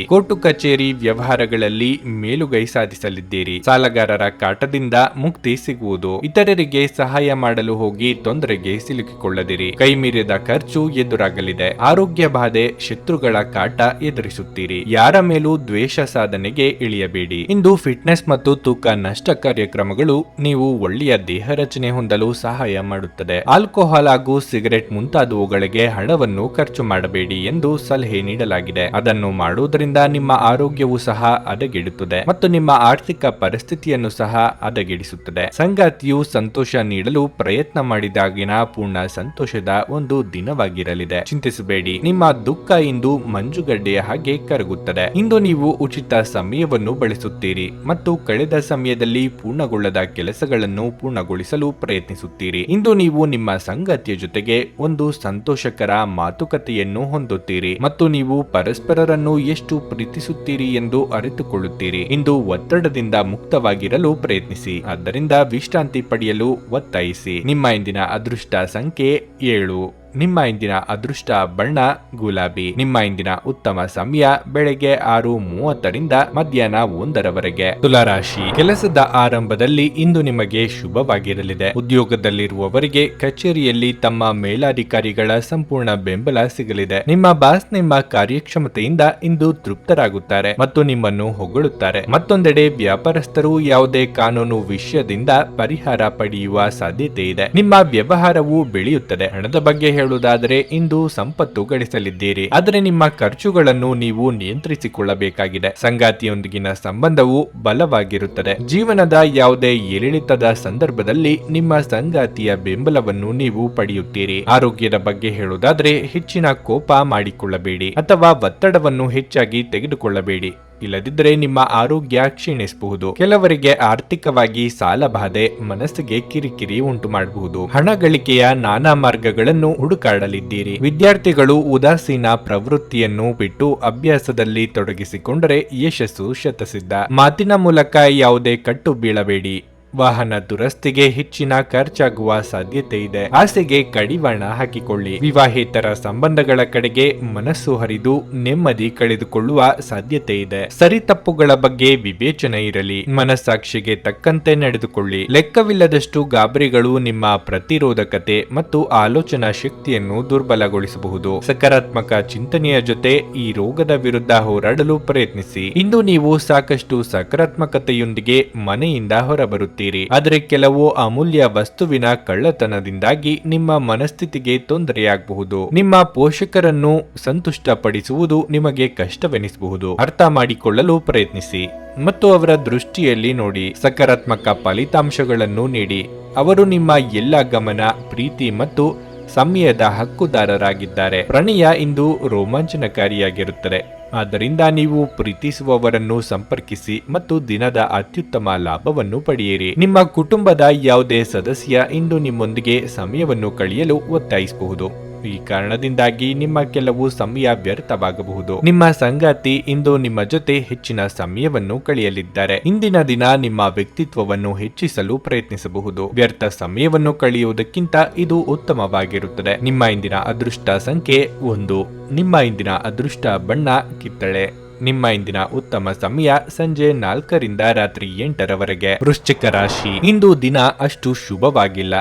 ಕೋರ್ಟು ಕಚೇರಿ ವ್ಯವಹಾರಗಳಲ್ಲಿ ಮೇಲುಗೈ ಸಾಧಿಸಲಿದ್ದೀರಿ. ಸಾಲಗಾರರ ಕಾಟದಿಂದ ಮುಕ್ತಿ ಸಿಗುವುದು. ಇತರರಿಗೆ ಸಹಾಯ ಮಾಡಲು ಹೋಗಿ ತೊಂದರೆಗೆ ಸಿಲುಕಿಕೊಳ್ಳದಿರಿ. ಕೈಮೀರಿದ ಖರ್ಚು ಎದುರಾಗಲಿದೆ. ಆರೋಗ್ಯ ಬಾಧೆ, ಶತ್ರುಗಳ ಕಾಟ ಎದುರಿಸುತ್ತೀರಿ. ಯಾರ ಮೇಲೂ ದ್ವೇಷ ಸಾಧನೆಗೆ ಇಳಿಯಬೇಡಿ. ಇಂದು ಫಿಟ್ನೆಸ್ ಮತ್ತು ತೂಕ ನಷ್ಟ ಕಾರ್ಯಕ್ರಮಗಳು ನೀವು ಒಳ್ಳೆಯ ದೇಹ ರಚನೆ ಹೊಂದಲು ಸಹಾಯ ಮಾಡುತ್ತದೆ. ಆಲ್ಕೋಹಾಲ್ ಹಾಗೂ ಸಿಗರೆಟ್ ಮುಂತಾದವುಗಳಿಗೆ ಹಣವನ್ನು ಖರ್ಚು ಮಾಡಬೇಡಿ ಎಂದು ಸಲಹೆ ನೀಡಲಾಗಿದೆ. ಅದನ್ನು ಮಾಡುವುದರಿಂದ ನಿಮ್ಮ ಆರೋಗ್ಯವು ಸಹ ಹದಗೆಡುತ್ತದೆ ಮತ್ತು ನಿಮ್ಮ ಆರ್ಥಿಕ ಪರಿಸ್ಥಿತಿಯನ್ನು ಸಹ ಹದಗೆಡಿಸುತ್ತದೆ. ಸಂಗಾತಿಯು ಸಂತೋಷ ನೀಡಲು ಪ್ರಯತ್ನ ಮಾಡಿದಾಗಿನ ಪೂರ್ಣ ಸಂತೋಷದ ಒಂದು ದಿನವಾಗಿರಲಿದೆ. ಚಿಂತಿಸಬೇಡಿ. ನಿಮ್ಮ ದುಃಖ ಇಂದು ಮಂಜುಗಡ್ಡೆಯ ಹಾಗೆ ಕರಗುತ್ತದೆ. ಇಂದು ನೀವು ಉಚಿತ ಸಮಯವನ್ನು ಬಳಸುತ್ತೀರಿ ಮತ್ತು ಕಳೆದ ಸಮಯದಲ್ಲಿ ಪೂರ್ಣಗೊಳ್ಳದ ಕೆಲಸಗಳನ್ನು ಪೂರ್ಣಗೊಳಿಸಲು ಪ್ರಯತ್ನಿಸುತ್ತೀರಿ. ಇಂದು ನೀವು ನಿಮ್ಮ ಸಂಗಾತಿಯ ಜೊತೆಗೆ ಒಂದು ಸಂತೋಷಕರ ಮಾತುಕತೆಯನ್ನು ಹೊಂದುತ್ತೀರಿ ಮತ್ತು ನೀವು ಪರಸ್ಪರರನ್ನು ಎಷ್ಟು ಪ್ರೀತಿಸುತ್ತೀರಿ ಎಂದು ಅರಿತುಕೊಳ್ಳುತ್ತೀರಿ. ಇಂದು ಒತ್ತಡದಿಂದ ಮುಕ್ತವಾಗಿರಲು ಪ್ರಯತ್ನಿಸಿ. ಆದ್ದರಿಂದ ವಿಶ್ರಾಂತಿ ಪಡೆಯಲು ಒತ್ತಾಯಿಸಿ. ನಿಮ್ಮ ಇಂದಿನ ಅದೃಷ್ಟ ಸಂಖ್ಯೆ 7. ನಿಮ್ಮ ಇಂದಿನ ಅದೃಷ್ಟ ಬಣ್ಣ ಗುಲಾಬಿ. ನಿಮ್ಮ ಇಂದಿನ ಉತ್ತಮ ಸಮಯ ಬೆಳಗ್ಗೆ 6:30 ಮಧ್ಯಾಹ್ನ 1 ತುಲಾರಾಶಿ. ಕೆಲಸದ ಆರಂಭದಲ್ಲಿ ಇಂದು ನಿಮಗೆ ಶುಭವಾಗಿರಲಿದೆ. ಉದ್ಯೋಗದಲ್ಲಿರುವವರಿಗೆ ಕಚೇರಿಯಲ್ಲಿ ತಮ್ಮ ಮೇಲಾಧಿಕಾರಿಗಳ ಸಂಪೂರ್ಣ ಬೆಂಬಲ ಸಿಗಲಿದೆ. ನಿಮ್ಮ ಬಾಸ್ ನಿಮ್ಮ ಕಾರ್ಯಕ್ಷಮತೆಯಿಂದ ಇಂದು ತೃಪ್ತರಾಗುತ್ತಾರೆ ಮತ್ತು ನಿಮ್ಮನ್ನು ಹೊಗಳುತ್ತಾರೆ. ಮತ್ತೊಂದೆಡೆ ವ್ಯಾಪಾರಸ್ಥರು ಯಾವುದೇ ಕಾನೂನು ವಿಷಯದಿಂದ ಪರಿಹಾರ ಪಡೆಯುವ ಸಾಧ್ಯತೆ ಇದೆ. ನಿಮ್ಮ ವ್ಯವಹಾರವು ಬೆಳೆಯುತ್ತದೆ. ಹಣದ ಬಗ್ಗೆ ಹೇಳುವುದಾದರೆ ಇಂದು ಸಂಪತ್ತು ಗಳಿಸಲಿದ್ದೀರಿ, ಆದರೆ ನಿಮ್ಮ ಖರ್ಚುಗಳನ್ನು ನೀವು ನಿಯಂತ್ರಿಸಿಕೊಳ್ಳಬೇಕಾಗಿದೆ. ಸಂಗಾತಿಯೊಂದಿಗಿನ ಸಂಬಂಧವು ಬಲವಾಗಿರುತ್ತದೆ. ಜೀವನದ ಯಾವುದೇ ಏರಿಳಿತದ ಸಂದರ್ಭದಲ್ಲಿ ನಿಮ್ಮ ಸಂಗಾತಿಯ ಬೆಂಬಲವನ್ನು ನೀವು ಪಡೆಯುತ್ತೀರಿ. ಆರೋಗ್ಯದ ಬಗ್ಗೆ ಹೇಳುವುದಾದರೆ ಹೆಚ್ಚಿನ ಕೋಪ ಮಾಡಿಕೊಳ್ಳಬೇಡಿ ಅಥವಾ ಒತ್ತಡವನ್ನು ಹೆಚ್ಚಾಗಿ ತೆಗೆದುಕೊಳ್ಳಬೇಡಿ, ಇಲ್ಲದಿದ್ದರೆ ನಿಮ್ಮ ಆರೋಗ್ಯ ಕ್ಷೀಣಿಸಬಹುದು. ಕೆಲವರಿಗೆ ಆರ್ಥಿಕವಾಗಿ ಸಾಲ ಬಾಧೆ ಮನಸ್ಸಿಗೆ ಕಿರಿಕಿರಿ ಉಂಟು ಮಾಡಬಹುದು. ಹಣ ಗಳಿಕೆಯ ನಾನಾ ಮಾರ್ಗಗಳನ್ನು ಹುಡುಕಾಡಲಿದ್ದೀರಿ. ವಿದ್ಯಾರ್ಥಿಗಳು ಉದಾಸೀನ ಪ್ರವೃತ್ತಿಯನ್ನು ಬಿಟ್ಟು ಅಭ್ಯಾಸದಲ್ಲಿ ತೊಡಗಿಸಿಕೊಂಡರೆ ಯಶಸ್ಸು ಶತಸಿದ್ಧ. ಮಾತಿನ ಮೂಲಕ ಯಾವುದೇ ಕಟ್ಟು ಬೀಳಬೇಡಿ. ವಾಹನ ದುರಸ್ತಿಗೆ ಹೆಚ್ಚಿನ ಖರ್ಚಾಗುವ ಸಾಧ್ಯತೆ ಇದೆ. ಆಸೆಗೆ ಕಡಿವಾಣ ಹಾಕಿಕೊಳ್ಳಿ. ವಿವಾಹೇತರ ಸಂಬಂಧಗಳ ಕಡೆಗೆ ಮನಸ್ಸು ಹರಿದು ನೆಮ್ಮದಿ ಕಳೆದುಕೊಳ್ಳುವ ಸಾಧ್ಯತೆ ಇದೆ. ಸರಿತಪ್ಪುಗಳ ಬಗ್ಗೆ ವಿವೇಚನೆ ಇರಲಿ. ಮನಸ್ಸಾಕ್ಷಿಗೆ ತಕ್ಕಂತೆ ನಡೆದುಕೊಳ್ಳಿ. ಲೆಕ್ಕವಿಲ್ಲದಷ್ಟು ಗಾಬರಿಗಳು ನಿಮ್ಮ ಪ್ರತಿರೋಧಕತೆ ಮತ್ತು ಆಲೋಚನಾ ಶಕ್ತಿಯನ್ನು ದುರ್ಬಲಗೊಳಿಸಬಹುದು. ಸಕಾರಾತ್ಮಕ ಚಿಂತನೆಯ ಜೊತೆ ಈ ರೋಗದ ವಿರುದ್ಧ ಹೋರಾಡಲು ಪ್ರಯತ್ನಿಸಿ. ಇಂದು ನೀವು ಸಾಕಷ್ಟು ಸಕಾರಾತ್ಮಕತೆಯೊಂದಿಗೆ ಮನೆಯಿಂದ ಹೊರಬರುತ್ತೀರಿ, ಆದರೆ ಕೆಲವು ಅಮೂಲ್ಯ ವಸ್ತುವಿನ ಕಳ್ಳತನದಿಂದಾಗಿ ನಿಮ್ಮ ಮನಸ್ಥಿತಿಗೆ ತೊಂದರೆಯಾಗಬಹುದು. ನಿಮ್ಮ ಪೋಷಕರನ್ನು ಸಂತುಷ್ಟಪಡಿಸುವುದು ನಿಮಗೆ ಕಷ್ಟವೆನಿಸಬಹುದು. ಅರ್ಥ ಮಾಡಿಕೊಳ್ಳಲು ಪ್ರಯತ್ನಿಸಿ ಮತ್ತು ಅವರ ದೃಷ್ಟಿಯಲ್ಲಿ ನೋಡಿ. ಸಕಾರಾತ್ಮಕ ಫಲಿತಾಂಶಗಳನ್ನು ನೀಡಿ. ಅವರು ನಿಮ್ಮ ಎಲ್ಲ ಗಮನ, ಪ್ರೀತಿ ಮತ್ತು ಸಮಯದ ಹಕ್ಕುದಾರರಾಗಿದ್ದಾರೆ. ಪ್ರಣಯ ಇಂದು ರೋಮಾಂಚನಕಾರಿಯಾಗಿರುತ್ತದೆ, ಆದ್ದರಿಂದ ನೀವು ಪ್ರೀತಿಸುವವರನ್ನು ಸಂಪರ್ಕಿಸಿ ಮತ್ತು ದಿನದ ಅತ್ಯುತ್ತಮ ಲಾಭವನ್ನು ಪಡೆಯಿರಿ. ನಿಮ್ಮ ಕುಟುಂಬದ ಯಾವುದೇ ಸದಸ್ಯ ಇಂದು ನಿಮ್ಮೊಂದಿಗೆ ಸಮಯವನ್ನು ಕಳೆಯಲು ಒತ್ತಾಯಿಸಬಹುದು. ಈ ಕಾರಣದಿಂದಾಗಿ ನಿಮ್ಮ ಕೆಲವು ಸಮಯ ವ್ಯರ್ಥವಾಗಬಹುದು. ನಿಮ್ಮ ಸಂಗಾತಿ ಇಂದು ನಿಮ್ಮ ಜೊತೆ ಹೆಚ್ಚಿನ ಸಮಯವನ್ನು ಕಳೆಯಲಿದ್ದಾರೆ. ಇಂದಿನ ದಿನ ನಿಮ್ಮ ವ್ಯಕ್ತಿತ್ವವನ್ನು ಹೆಚ್ಚಿಸಲು ಪ್ರಯತ್ನಿಸಬಹುದು. ವ್ಯರ್ಥ ಸಮಯವನ್ನು ಕಳೆಯುವುದಕ್ಕಿಂತ ಇದು ಉತ್ತಮವಾಗಿರುತ್ತದೆ. ನಿಮ್ಮ ಇಂದಿನ ಅದೃಷ್ಟ ಸಂಖ್ಯೆ 1. ನಿಮ್ಮ ಇಂದಿನ ಅದೃಷ್ಟ ಬಣ್ಣ ಕಿತ್ತಳೆ. ನಿಮ್ಮ ಇಂದಿನ ಉತ್ತಮ ಸಮಯ ಸಂಜೆ 4ರಿಂದ ರಾತ್ರಿ 8ರವರೆಗೆ. ವೃಶ್ಚಿಕ ರಾಶಿ. ಇಂದು ದಿನ ಅಷ್ಟು ಶುಭವಾಗಿಲ್ಲ.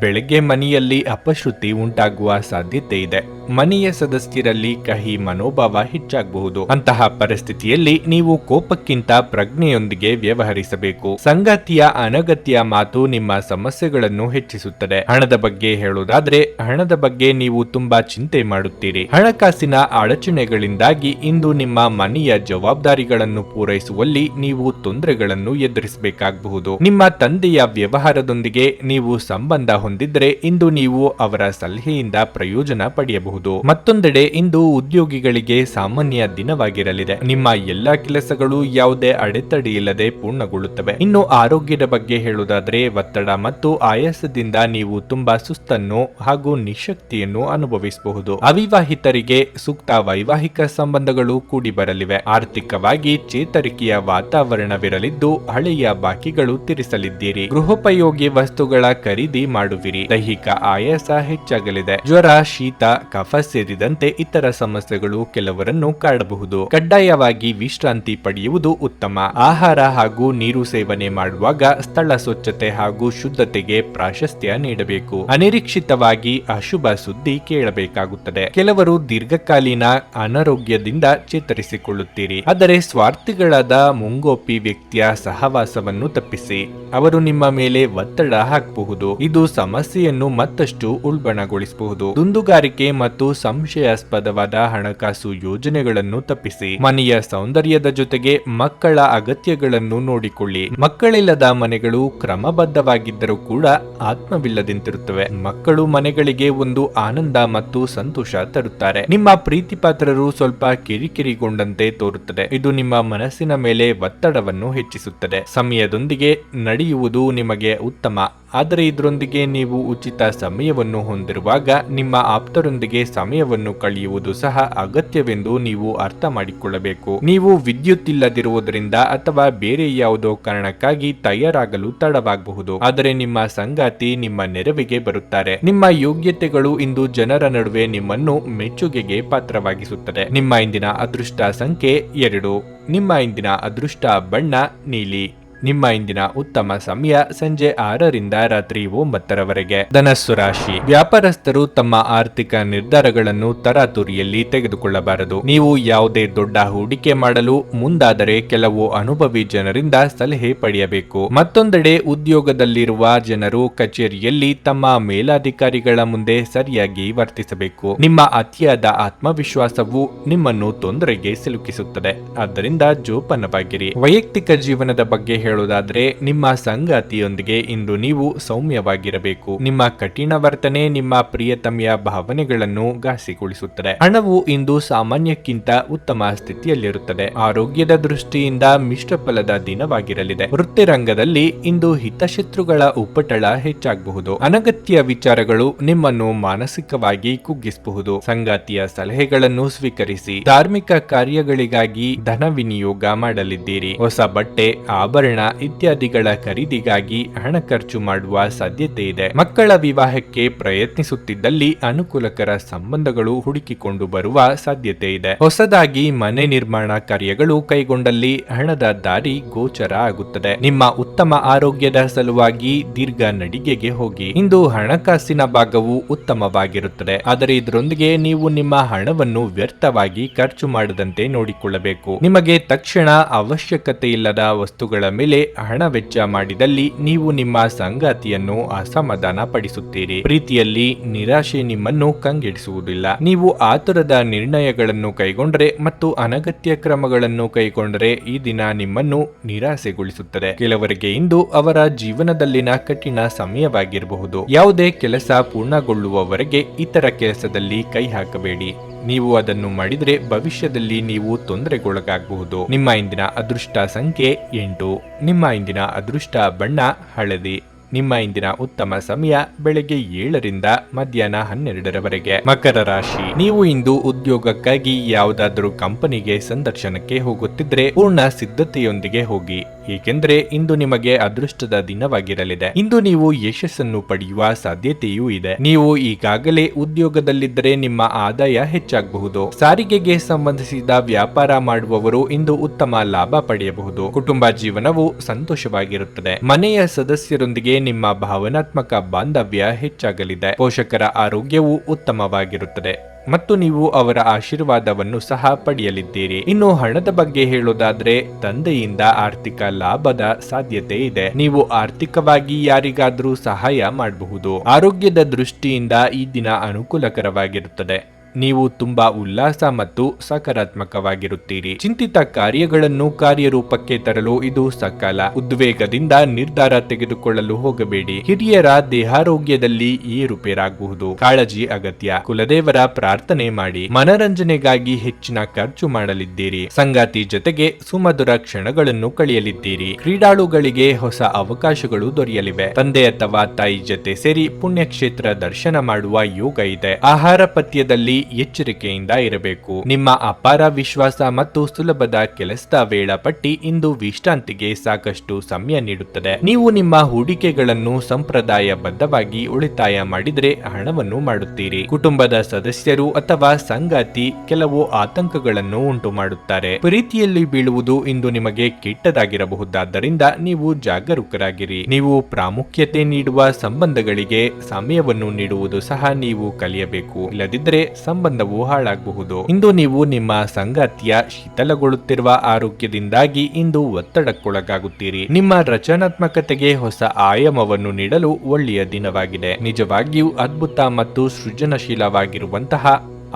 ಬೆಳಗ್ಗೆ ಮನೆಯಲ್ಲಿ ಅಪಶ್ರುತಿ ಉಂಟಾಗುವ ಸಾಧ್ಯತೆ ಇದೆ. ಮನೆಯ ಸದಸ್ಯರಲ್ಲಿ ಕಹಿ ಮನೋಭಾವ ಹೆಚ್ಚಾಗಬಹುದು. ಅಂತಹ ಪರಿಸ್ಥಿತಿಯಲ್ಲಿ ನೀವು ಕೋಪಕ್ಕಿಂತ ಪ್ರಜ್ಞೆಯೊಂದಿಗೆ ವ್ಯವಹರಿಸಬೇಕು. ಸಂಗಾತಿಯ ಅನಗತ್ಯ ಮಾತು ನಿಮ್ಮ ಸಮಸ್ಯೆಗಳನ್ನು ಹೆಚ್ಚಿಸುತ್ತದೆ. ಹಣದ ಬಗ್ಗೆ ಹೇಳುವುದಾದ್ರೆ ಹಣದ ಬಗ್ಗೆ ನೀವು ತುಂಬಾ ಚಿಂತೆ ಮಾಡುತ್ತೀರಿ. ಹಣಕಾಸಿನ ಅಡಚಣೆಗಳಿಂದಾಗಿ ಇಂದು ನಿಮ್ಮ ಮನೆಯ ಜವಾಬ್ದಾರಿಗಳನ್ನು ಪೂರೈಸುವಲ್ಲಿ ನೀವು ತೊಂದರೆಗಳನ್ನು ಎದುರಿಸಬೇಕಾಗಬಹುದು. ನಿಮ್ಮ ತಂದೆಯ ವ್ಯವಹಾರದೊಂದಿಗೆ ನೀವು ಸಂಬಂಧ ಹೊಂದಿದ್ರೆ ಇಂದು ನೀವು ಅವರ ಸಲಹೆಯಿಂದ ಪ್ರಯೋಜನ ಪಡೆಯಬಹುದು. ಮತ್ತೊಂದೆಡೆ ಇಂದು ಉದ್ಯೋಗಿಗಳಿಗೆ ಸಾಮಾನ್ಯ ದಿನವಾಗಿರಲಿದೆ. ನಿಮ್ಮ ಎಲ್ಲಾ ಕೆಲಸಗಳು ಯಾವುದೇ ಅಡೆತಡೆ ಇಲ್ಲದೆ ಪೂರ್ಣಗೊಳ್ಳುತ್ತವೆ. ಇನ್ನು ಆರೋಗ್ಯದ ಬಗ್ಗೆ ಹೇಳುವುದಾದ್ರೆ ಒತ್ತಡ ಮತ್ತು ಆಯಾಸದಿಂದ ನೀವು ತುಂಬಾ ಸುಸ್ತನ್ನು ಹಾಗೂ ನಿಶಕ್ತಿಯನ್ನು ಅನುಭವಿಸಬಹುದು. ಅವಿವಾಹಿತರಿಗೆ ಸೂಕ್ತ ವೈವಾಹಿಕ ಸಂಬಂಧಗಳು ಕೂಡಿ ಬರಲಿವೆ. ಆರ್ಥಿಕವಾಗಿ ಚೇತರಿಕೆಯ ವಾತಾವರಣವಿರಲಿದ್ದು ಹಳೆಯ ಬಾಕಿಗಳು ತೀರಿಸಲಿದ್ದೀರಿ. ಗೃಹೋಪಯೋಗಿ ವಸ್ತುಗಳ ಖರೀದಿ ಮಾಡುವಿರಿ. ದೈಹಿಕ ಆಯಾಸ ಹೆಚ್ಚಾಗಲಿದೆ. ಜ್ವರ, ಶೀತ, ಕಫ ಸೇರಿದಂತೆ ಇತರ ಸಮಸ್ಯೆಗಳು ಕೆಲವರನ್ನು ಕಾಡಬಹುದು. ಕಡ್ಡಾಯವಾಗಿ ವಿಶ್ರಾಂತಿ ಪಡೆಯುವುದು ಉತ್ತಮ. ಆಹಾರ ಹಾಗೂ ನೀರು ಸೇವನೆ ಮಾಡುವಾಗ ಸ್ಥಳ ಸ್ವಚ್ಛತೆ ಹಾಗೂ ಶುದ್ಧತೆಗೆ ಪ್ರಾಶಸ್ತ್ಯ ನೀಡಬೇಕು. ಅನಿರೀಕ್ಷಿತವಾಗಿ ಅಶುಭ ಸುದ್ದಿ ಕೇಳಬೇಕಾಗುತ್ತದೆ. ಕೆಲವರು ದೀರ್ಘಕಾಲೀನ ಅನಾರೋಗ್ಯದಿಂದ ಚೇತರಿಸಿಕೊಳ್ಳುತ್ತೀರಿ. ಆದರೆ ಸ್ವಾರ್ಥಿಗಳಾದ ಮುಂಗೋಪಿ ವ್ಯಕ್ತಿಯ ಸಹವಾಸವನ್ನು ತಪ್ಪಿಸಿ. ಅವರು ನಿಮ್ಮ ಮೇಲೆ ಒತ್ತಡ ಹಾಕಬಹುದು. ಇದು ಸಮಸ್ಯೆಯನ್ನು ಮತ್ತಷ್ಟು ಉಲ್ಬಣಗೊಳಿಸಬಹುದು. ದುಂದುಗಾರಿಕೆ ಮತ್ತು ಸಂಶಯಾಸ್ಪದವಾದ ಹಣಕಾಸು ಯೋಜನೆಗಳನ್ನು ತಪ್ಪಿಸಿ. ಮನೆಯ ಸೌಂದರ್ಯದ ಜೊತೆಗೆ ಮಕ್ಕಳ ಅಗತ್ಯಗಳನ್ನು ನೋಡಿಕೊಳ್ಳಿ. ಮಕ್ಕಳಿಲ್ಲದ ಮನೆಗಳು ಕ್ರಮಬದ್ಧವಾಗಿದ್ದರೂ ಕೂಡ ಆತ್ಮವಿಲ್ಲದಂತಿರುತ್ತವೆ. ಮಕ್ಕಳು ಮನೆಗಳಿಗೆ ಒಂದು ಆನಂದ ಮತ್ತು ಸಂತೋಷ ತರುತ್ತಾರೆ. ನಿಮ್ಮ ಪ್ರೀತಿ ಪಾತ್ರರು ಸ್ವಲ್ಪ ಕಿರಿಕಿರಿಗೊಂಡಂತೆ ತೋರುತ್ತದೆ. ಇದು ನಿಮ್ಮ ಮನಸ್ಸಿನ ಮೇಲೆ ಒತ್ತಡವನ್ನು ಹೆಚ್ಚಿಸುತ್ತದೆ. ಸಮಯದೊಂದಿಗೆ ನಡೆಯುವುದು ನಿಮಗೆ ಉತ್ತಮ, ಆದರೆ ಇದರೊಂದಿಗೆ ನೀವು ಉಚಿತ ಸಮಯವನ್ನು ಹೊಂದಿರುವಾಗ ನಿಮ್ಮ ಆಪ್ತರೊಂದಿಗೆ ಸಮಯವನ್ನು ಕಳೆಯುವುದು ಸಹ ಅಗತ್ಯವೆಂದು ನೀವು ಅರ್ಥ ಮಾಡಿಕೊಳ್ಳಬೇಕು. ನೀವು ವಿದ್ಯುತ್ ಇಲ್ಲದಿರುವುದರಿಂದ ಅಥವಾ ಬೇರೆ ಯಾವುದೋ ಕಾರಣಕ್ಕಾಗಿ ತಯಾರಾಗಲು ತಡವಾಗಬಹುದು, ಆದರೆ ನಿಮ್ಮ ಸಂಗಾತಿ ನಿಮ್ಮ ನೆರವಿಗೆ ಬರುತ್ತಾರೆ. ನಿಮ್ಮ ಯೋಗ್ಯತೆಗಳು ಇಂದು ಜನರ ನಡುವೆ ನಿಮ್ಮನ್ನು ಮೆಚ್ಚುಗೆಗೆ ಪಾತ್ರವಾಗಿಸುತ್ತದೆ. ನಿಮ್ಮ ಇಂದಿನ ಅದೃಷ್ಟ ಸಂಖ್ಯೆ 2. ನಿಮ್ಮ ಇಂದಿನ ಅದೃಷ್ಟ ಬಣ್ಣ ನೀಲಿ. ನಿಮ್ಮ ಇಂದಿನ ಉತ್ತಮ ಸಮಯ ಸಂಜೆ 6ರಿಂದ ರಾತ್ರಿ 9ರವರೆಗೆ. ಧನಸ್ಸು ರಾಶಿ, ವ್ಯಾಪಾರಸ್ಥರು ತಮ್ಮ ಆರ್ಥಿಕ ನಿರ್ಧಾರಗಳನ್ನು ತರಾತುರಿಯಲ್ಲಿ ತೆಗೆದುಕೊಳ್ಳಬಾರದು. ನೀವು ಯಾವುದೇ ದೊಡ್ಡ ಹೂಡಿಕೆ ಮಾಡಲು ಮುಂದಾದರೆ ಕೆಲವು ಅನುಭವಿ ಜನರಿಂದ ಸಲಹೆ ಪಡೆಯಬೇಕು. ಮತ್ತೊಂದೆಡೆ ಉದ್ಯೋಗದಲ್ಲಿರುವ ಜನರು ಕಚೇರಿಯಲ್ಲಿ ತಮ್ಮ ಮೇಲಾಧಿಕಾರಿಗಳ ಮುಂದೆ ಸರಿಯಾಗಿ ವರ್ತಿಸಬೇಕು. ನಿಮ್ಮ ಅತಿಯಾದ ಆತ್ಮವಿಶ್ವಾಸವು ನಿಮ್ಮನ್ನು ತೊಂದರೆಗೆ ಸಿಲುಕಿಸುತ್ತದೆ, ಆದ್ದರಿಂದ ಜೋಪಾನವಾಗಿರಿ. ವೈಯಕ್ತಿಕ ಜೀವನದ ಬಗ್ಗೆ ಹೇಳುವುದಾದರೆ ನಿಮ್ಮ ಸಂಗಾತಿಯೊಂದಿಗೆ ಇಂದು ನೀವು ಸೌಮ್ಯವಾಗಿರಬೇಕು. ನಿಮ್ಮ ಕಠಿಣ ವರ್ತನೆ ನಿಮ್ಮ ಪ್ರಿಯತಮೆಯ ಭಾವನೆಗಳನ್ನು ಘಾಸಿಗೊಳಿಸುತ್ತದೆ. ಹಣವು ಇಂದು ಸಾಮಾನ್ಯಕ್ಕಿಂತ ಉತ್ತಮ ಸ್ಥಿತಿಯಲ್ಲಿರುತ್ತದೆ. ಆರೋಗ್ಯದ ದೃಷ್ಟಿಯಿಂದ ಮಿಶ್ರ ಫಲದ ದಿನವಾಗಿರಲಿದೆ. ವೃತ್ತಿರಂಗದಲ್ಲಿ ಇಂದು ಹಿತಶತ್ರುಗಳ ಉಪಟಳ ಹೆಚ್ಚಾಗಬಹುದು. ಅನಗತ್ಯ ವಿಚಾರಗಳು ನಿಮ್ಮನ್ನು ಮಾನಸಿಕವಾಗಿ ಕುಗ್ಗಿಸಬಹುದು. ಸಂಗಾತಿಯ ಸಲಹೆಗಳನ್ನು ಸ್ವೀಕರಿಸಿ. ಧಾರ್ಮಿಕ ಕಾರ್ಯಗಳಿಗಾಗಿ ಧನ ವಿನಿಯೋಗ ಮಾಡಲಿದ್ದೀರಿ. ಹೊಸ ಬಟ್ಟೆ, ಆಭರಣ ಇತ್ಯಾದಿಗಳ ಖರೀದಿಗಾಗಿ ಹಣ ಖರ್ಚು ಮಾಡುವ ಸಾಧ್ಯತೆ ಇದೆ. ಮಕ್ಕಳ ವಿವಾಹಕ್ಕೆ ಪ್ರಯತ್ನಿಸುತ್ತಿದ್ದಲ್ಲಿ ಅನುಕೂಲಕರ ಸಂಬಂಧಗಳು ಹುಡುಕಿಕೊಂಡು ಬರುವ ಸಾಧ್ಯತೆ ಇದೆ. ಹೊಸದಾಗಿ ಮನೆ ನಿರ್ಮಾಣ ಕಾರ್ಯಗಳು ಕೈಗೊಂಡಲ್ಲಿ ಹಣದ ದಾರಿ ಗೋಚರ ಆಗುತ್ತದೆ. ನಿಮ್ಮ ಉತ್ತಮ ಆರೋಗ್ಯದ ಸಲುವಾಗಿ ದೀರ್ಘ ನಡಿಗೆಗೆ ಹೋಗಿ. ಇಂದು ಹಣಕಾಸಿನ ಭಾಗವು ಉತ್ತಮವಾಗಿರುತ್ತದೆ, ಆದರೆ ಇದರೊಂದಿಗೆ ನೀವು ನಿಮ್ಮ ಹಣವನ್ನು ವ್ಯರ್ಥವಾಗಿ ಖರ್ಚು ಮಾಡದಂತೆ ನೋಡಿಕೊಳ್ಳಬೇಕು. ನಿಮಗೆ ತಕ್ಷಣ ಅವಶ್ಯಕತೆ ಇಲ್ಲದ ವಸ್ತುಗಳ ಮೇಲೆ ಹಣ ವೆಚ್ಚ ಮಾಡಿದಲ್ಲಿ ನೀವು ನಿಮ್ಮ ಸಂಗಾತಿಯನ್ನು ಅಸಮಾಧಾನ ಪಡಿಸುತ್ತೀರಿ. ಪ್ರೀತಿಯಲ್ಲಿ ನಿರಾಶೆ ನಿಮ್ಮನ್ನು ಕಂಗೆಡಿಸುವುದಿಲ್ಲ. ನೀವು ಆತುರದ ನಿರ್ಣಯಗಳನ್ನು ಕೈಗೊಂಡರೆ ಮತ್ತು ಅನಗತ್ಯ ಕ್ರಮಗಳನ್ನು ಕೈಗೊಂಡರೆ ಈ ದಿನ ನಿಮ್ಮನ್ನು ನಿರಾಸೆಗೊಳಿಸುತ್ತದೆ. ಕೆಲವರಿಗೆ ಇಂದು ಅವರ ಜೀವನದಲ್ಲಿನ ಕಠಿಣ ಸಮಯವಾಗಿರಬಹುದು. ಯಾವುದೇ ಕೆಲಸ ಪೂರ್ಣಗೊಳ್ಳುವವರೆಗೆ ಇತರ ಕೆಲಸದಲ್ಲಿ ಕೈ ಹಾಕಬೇಡಿ. ನೀವು ಅದನ್ನು ಮಾಡಿದರೆ ಭವಿಷ್ಯದಲ್ಲಿ ನೀವು ತೊಂದರೆಗೊಳಗಾಗಬಹುದು. ನಿಮ್ಮ ಇಂದಿನ ಅದೃಷ್ಟ ಸಂಖ್ಯೆ 8. ನಿಮ್ಮ ಇಂದಿನ ಅದೃಷ್ಟ ಬಣ್ಣ ಹಳದಿ. ನಿಮ್ಮ ಇಂದಿನ ಉತ್ತಮ ಸಮಯ ಬೆಳಗ್ಗೆ 7ರಿಂದ ಮಧ್ಯಾಹ್ನ 12ರವರೆಗೆ. ಮಕರ ರಾಶಿ, ನೀವು ಇಂದು ಉದ್ಯೋಗಕ್ಕಾಗಿ ಯಾವುದಾದರೂ ಕಂಪನಿಗೆ ಸಂದರ್ಶನಕ್ಕೆ ಹೋಗುತ್ತಿದ್ರೆ ಪೂರ್ಣ ಸಿದ್ಧತೆಯೊಂದಿಗೆ ಹೋಗಿ, ಏಕೆಂದರೆ ಇಂದು ನಿಮಗೆ ಅದೃಷ್ಟದ ದಿನವಾಗಿರಲಿದೆ. ಇಂದು ನೀವು ಯಶಸ್ಸನ್ನು ಪಡೆಯುವ ಸಾಧ್ಯತೆಯೂ ಇದೆ. ನೀವು ಈಗಾಗಲೇ ಉದ್ಯೋಗದಲ್ಲಿದ್ದರೆ ನಿಮ್ಮ ಆದಾಯ ಹೆಚ್ಚಾಗಬಹುದು. ಸಾರಿಗೆಗೆ ಸಂಬಂಧಿಸಿದ ವ್ಯಾಪಾರ ಮಾಡುವವರು ಇಂದು ಉತ್ತಮ ಲಾಭ ಪಡೆಯಬಹುದು. ಕುಟುಂಬ ಜೀವನವು ಸಂತೋಷವಾಗಿರುತ್ತದೆ. ಮನೆಯ ಸದಸ್ಯರೊಂದಿಗೆ ನಿಮ್ಮ ಭಾವನಾತ್ಮಕ ಬಾಂಧವ್ಯ ಹೆಚ್ಚಾಗಲಿದೆ. ಪೋಷಕರ ಆರೋಗ್ಯವು ಉತ್ತಮವಾಗಿರುತ್ತದೆ ಮತ್ತು ನೀವು ಅವರ ಆಶೀರ್ವಾದವನ್ನು ಸಹ ಪಡೆಯಲಿದ್ದೀರಿ. ಇನ್ನು ಹಣದ ಬಗ್ಗೆ ಹೇಳೋದಾದ್ರೆ ತಂದೆಯಿಂದ ಆರ್ಥಿಕ ಲಾಭದ ಸಾಧ್ಯತೆ ಇದೆ. ನೀವು ಆರ್ಥಿಕವಾಗಿ ಯಾರಿಗಾದ್ರೂ ಸಹಾಯ ಮಾಡಬಹುದು. ಆರೋಗ್ಯದ ದೃಷ್ಟಿಯಿಂದ ಈ ದಿನ ಅನುಕೂಲಕರವಾಗಿರುತ್ತದೆ. ನೀವು ತುಂಬಾ ಉಲ್ಲಾಸ ಮತ್ತು ಸಕಾರಾತ್ಮಕವಾಗಿರುತ್ತೀರಿ. ಚಿಂತಿತ ಕಾರ್ಯಗಳನ್ನು ಕಾರ್ಯರೂಪಕ್ಕೆ ತರಲು ಇದು ಸಕಾಲ. ಉದ್ವೇಗದಿಂದ ನಿರ್ಧಾರ ತೆಗೆದುಕೊಳ್ಳಲು ಹೋಗಬೇಡಿ. ಹಿರಿಯರ ದೇಹಾರೋಗ್ಯದಲ್ಲಿ ಏರುಪೇರಾಗಬಹುದು. ಕಾಳಜಿ ಅಗತ್ಯ. ಕುಲದೇವರ ಪ್ರಾರ್ಥನೆ ಮಾಡಿ. ಮನರಂಜನೆಗಾಗಿ ಹೆಚ್ಚಿನ ಖರ್ಚು ಮಾಡಲಿದ್ದೀರಿ. ಸಂಗಾತಿ ಜೊತೆಗೆ ಸುಮಧುರ ಕ್ಷಣಗಳನ್ನು ಕಳೆಯಲಿದ್ದೀರಿ. ಕ್ರೀಡಾಳುಗಳಿಗೆ ಹೊಸ ಅವಕಾಶಗಳು ದೊರೆಯಲಿವೆ. ತಂದೆ ಅಥವಾ ತಾಯಿ ಜೊತೆ ಸೇರಿ ಪುಣ್ಯಕ್ಷೇತ್ರ ದರ್ಶನ ಮಾಡುವ ಯೋಗ ಇದೆ. ಆಹಾರ ಪಥ್ಯದಲ್ಲಿ ಎಚ್ಚರಿಕೆಯಿಂದ ಇರಬೇಕು. ನಿಮ್ಮ ಅಪಾರ ವಿಶ್ವಾಸ ಮತ್ತು ಸುಲಭದ ಕೆಲಸದ ವೇಳಾಪಟ್ಟಿ ಇಂದು ವಿಶ್ರಾಂತಿಗೆ ಸಾಕಷ್ಟು ಸಮಯ ನೀಡುತ್ತದೆ. ನೀವು ನಿಮ್ಮ ಹೂಡಿಕೆಗಳನ್ನು ಸಂಪ್ರದಾಯಬದ್ಧವಾಗಿ ಉಳಿತಾಯ ಮಾಡಿದರೆ ಹಣವನ್ನು ಮಾಡುತ್ತೀರಿ. ಕುಟುಂಬದ ಸದಸ್ಯರು ಅಥವಾ ಸಂಗಾತಿ ಕೆಲವು ಆತಂಕಗಳನ್ನು ಉಂಟು ಮಾಡುತ್ತಾರೆ. ಪ್ರೀತಿಯಲ್ಲಿ ಬೀಳುವುದು ಇಂದು ನಿಮಗೆ ಕೆಟ್ಟದಾಗಿರಬಹುದಾದ್ದರಿಂದ ನೀವು ಜಾಗರೂಕರಾಗಿರಿ. ನೀವು ಪ್ರಾಮುಖ್ಯತೆ ನೀಡುವ ಸಂಬಂಧಗಳಿಗೆ ಸಮಯವನ್ನು ನೀಡುವುದು ಸಹ ನೀವು ಕಲಿಯಬೇಕು. ಇಲ್ಲದಿದ್ದರೆ ಸಂಬಂಧವು ಹಾಳಾಗಬಹುದು. ಇಂದು ನೀವು ನಿಮ್ಮ ಸಂಗಾತಿಯ ಶೀತಲಗೊಳ್ಳುತ್ತಿರುವ ಆರೋಗ್ಯದಿಂದಾಗಿ ಇಂದು ಒತ್ತಡಕ್ಕೊಳಗಾಗುತ್ತೀರಿ. ನಿಮ್ಮ ರಚನಾತ್ಮಕತೆಗೆ ಹೊಸ ಆಯಾಮವನ್ನು ನೀಡಲು ಒಳ್ಳೆಯ ದಿನವಾಗಿದೆ. ನಿಜವಾಗಿಯೂ ಅದ್ಭುತ ಮತ್ತು ಸೃಜನಶೀಲವಾಗಿರುವಂತಹ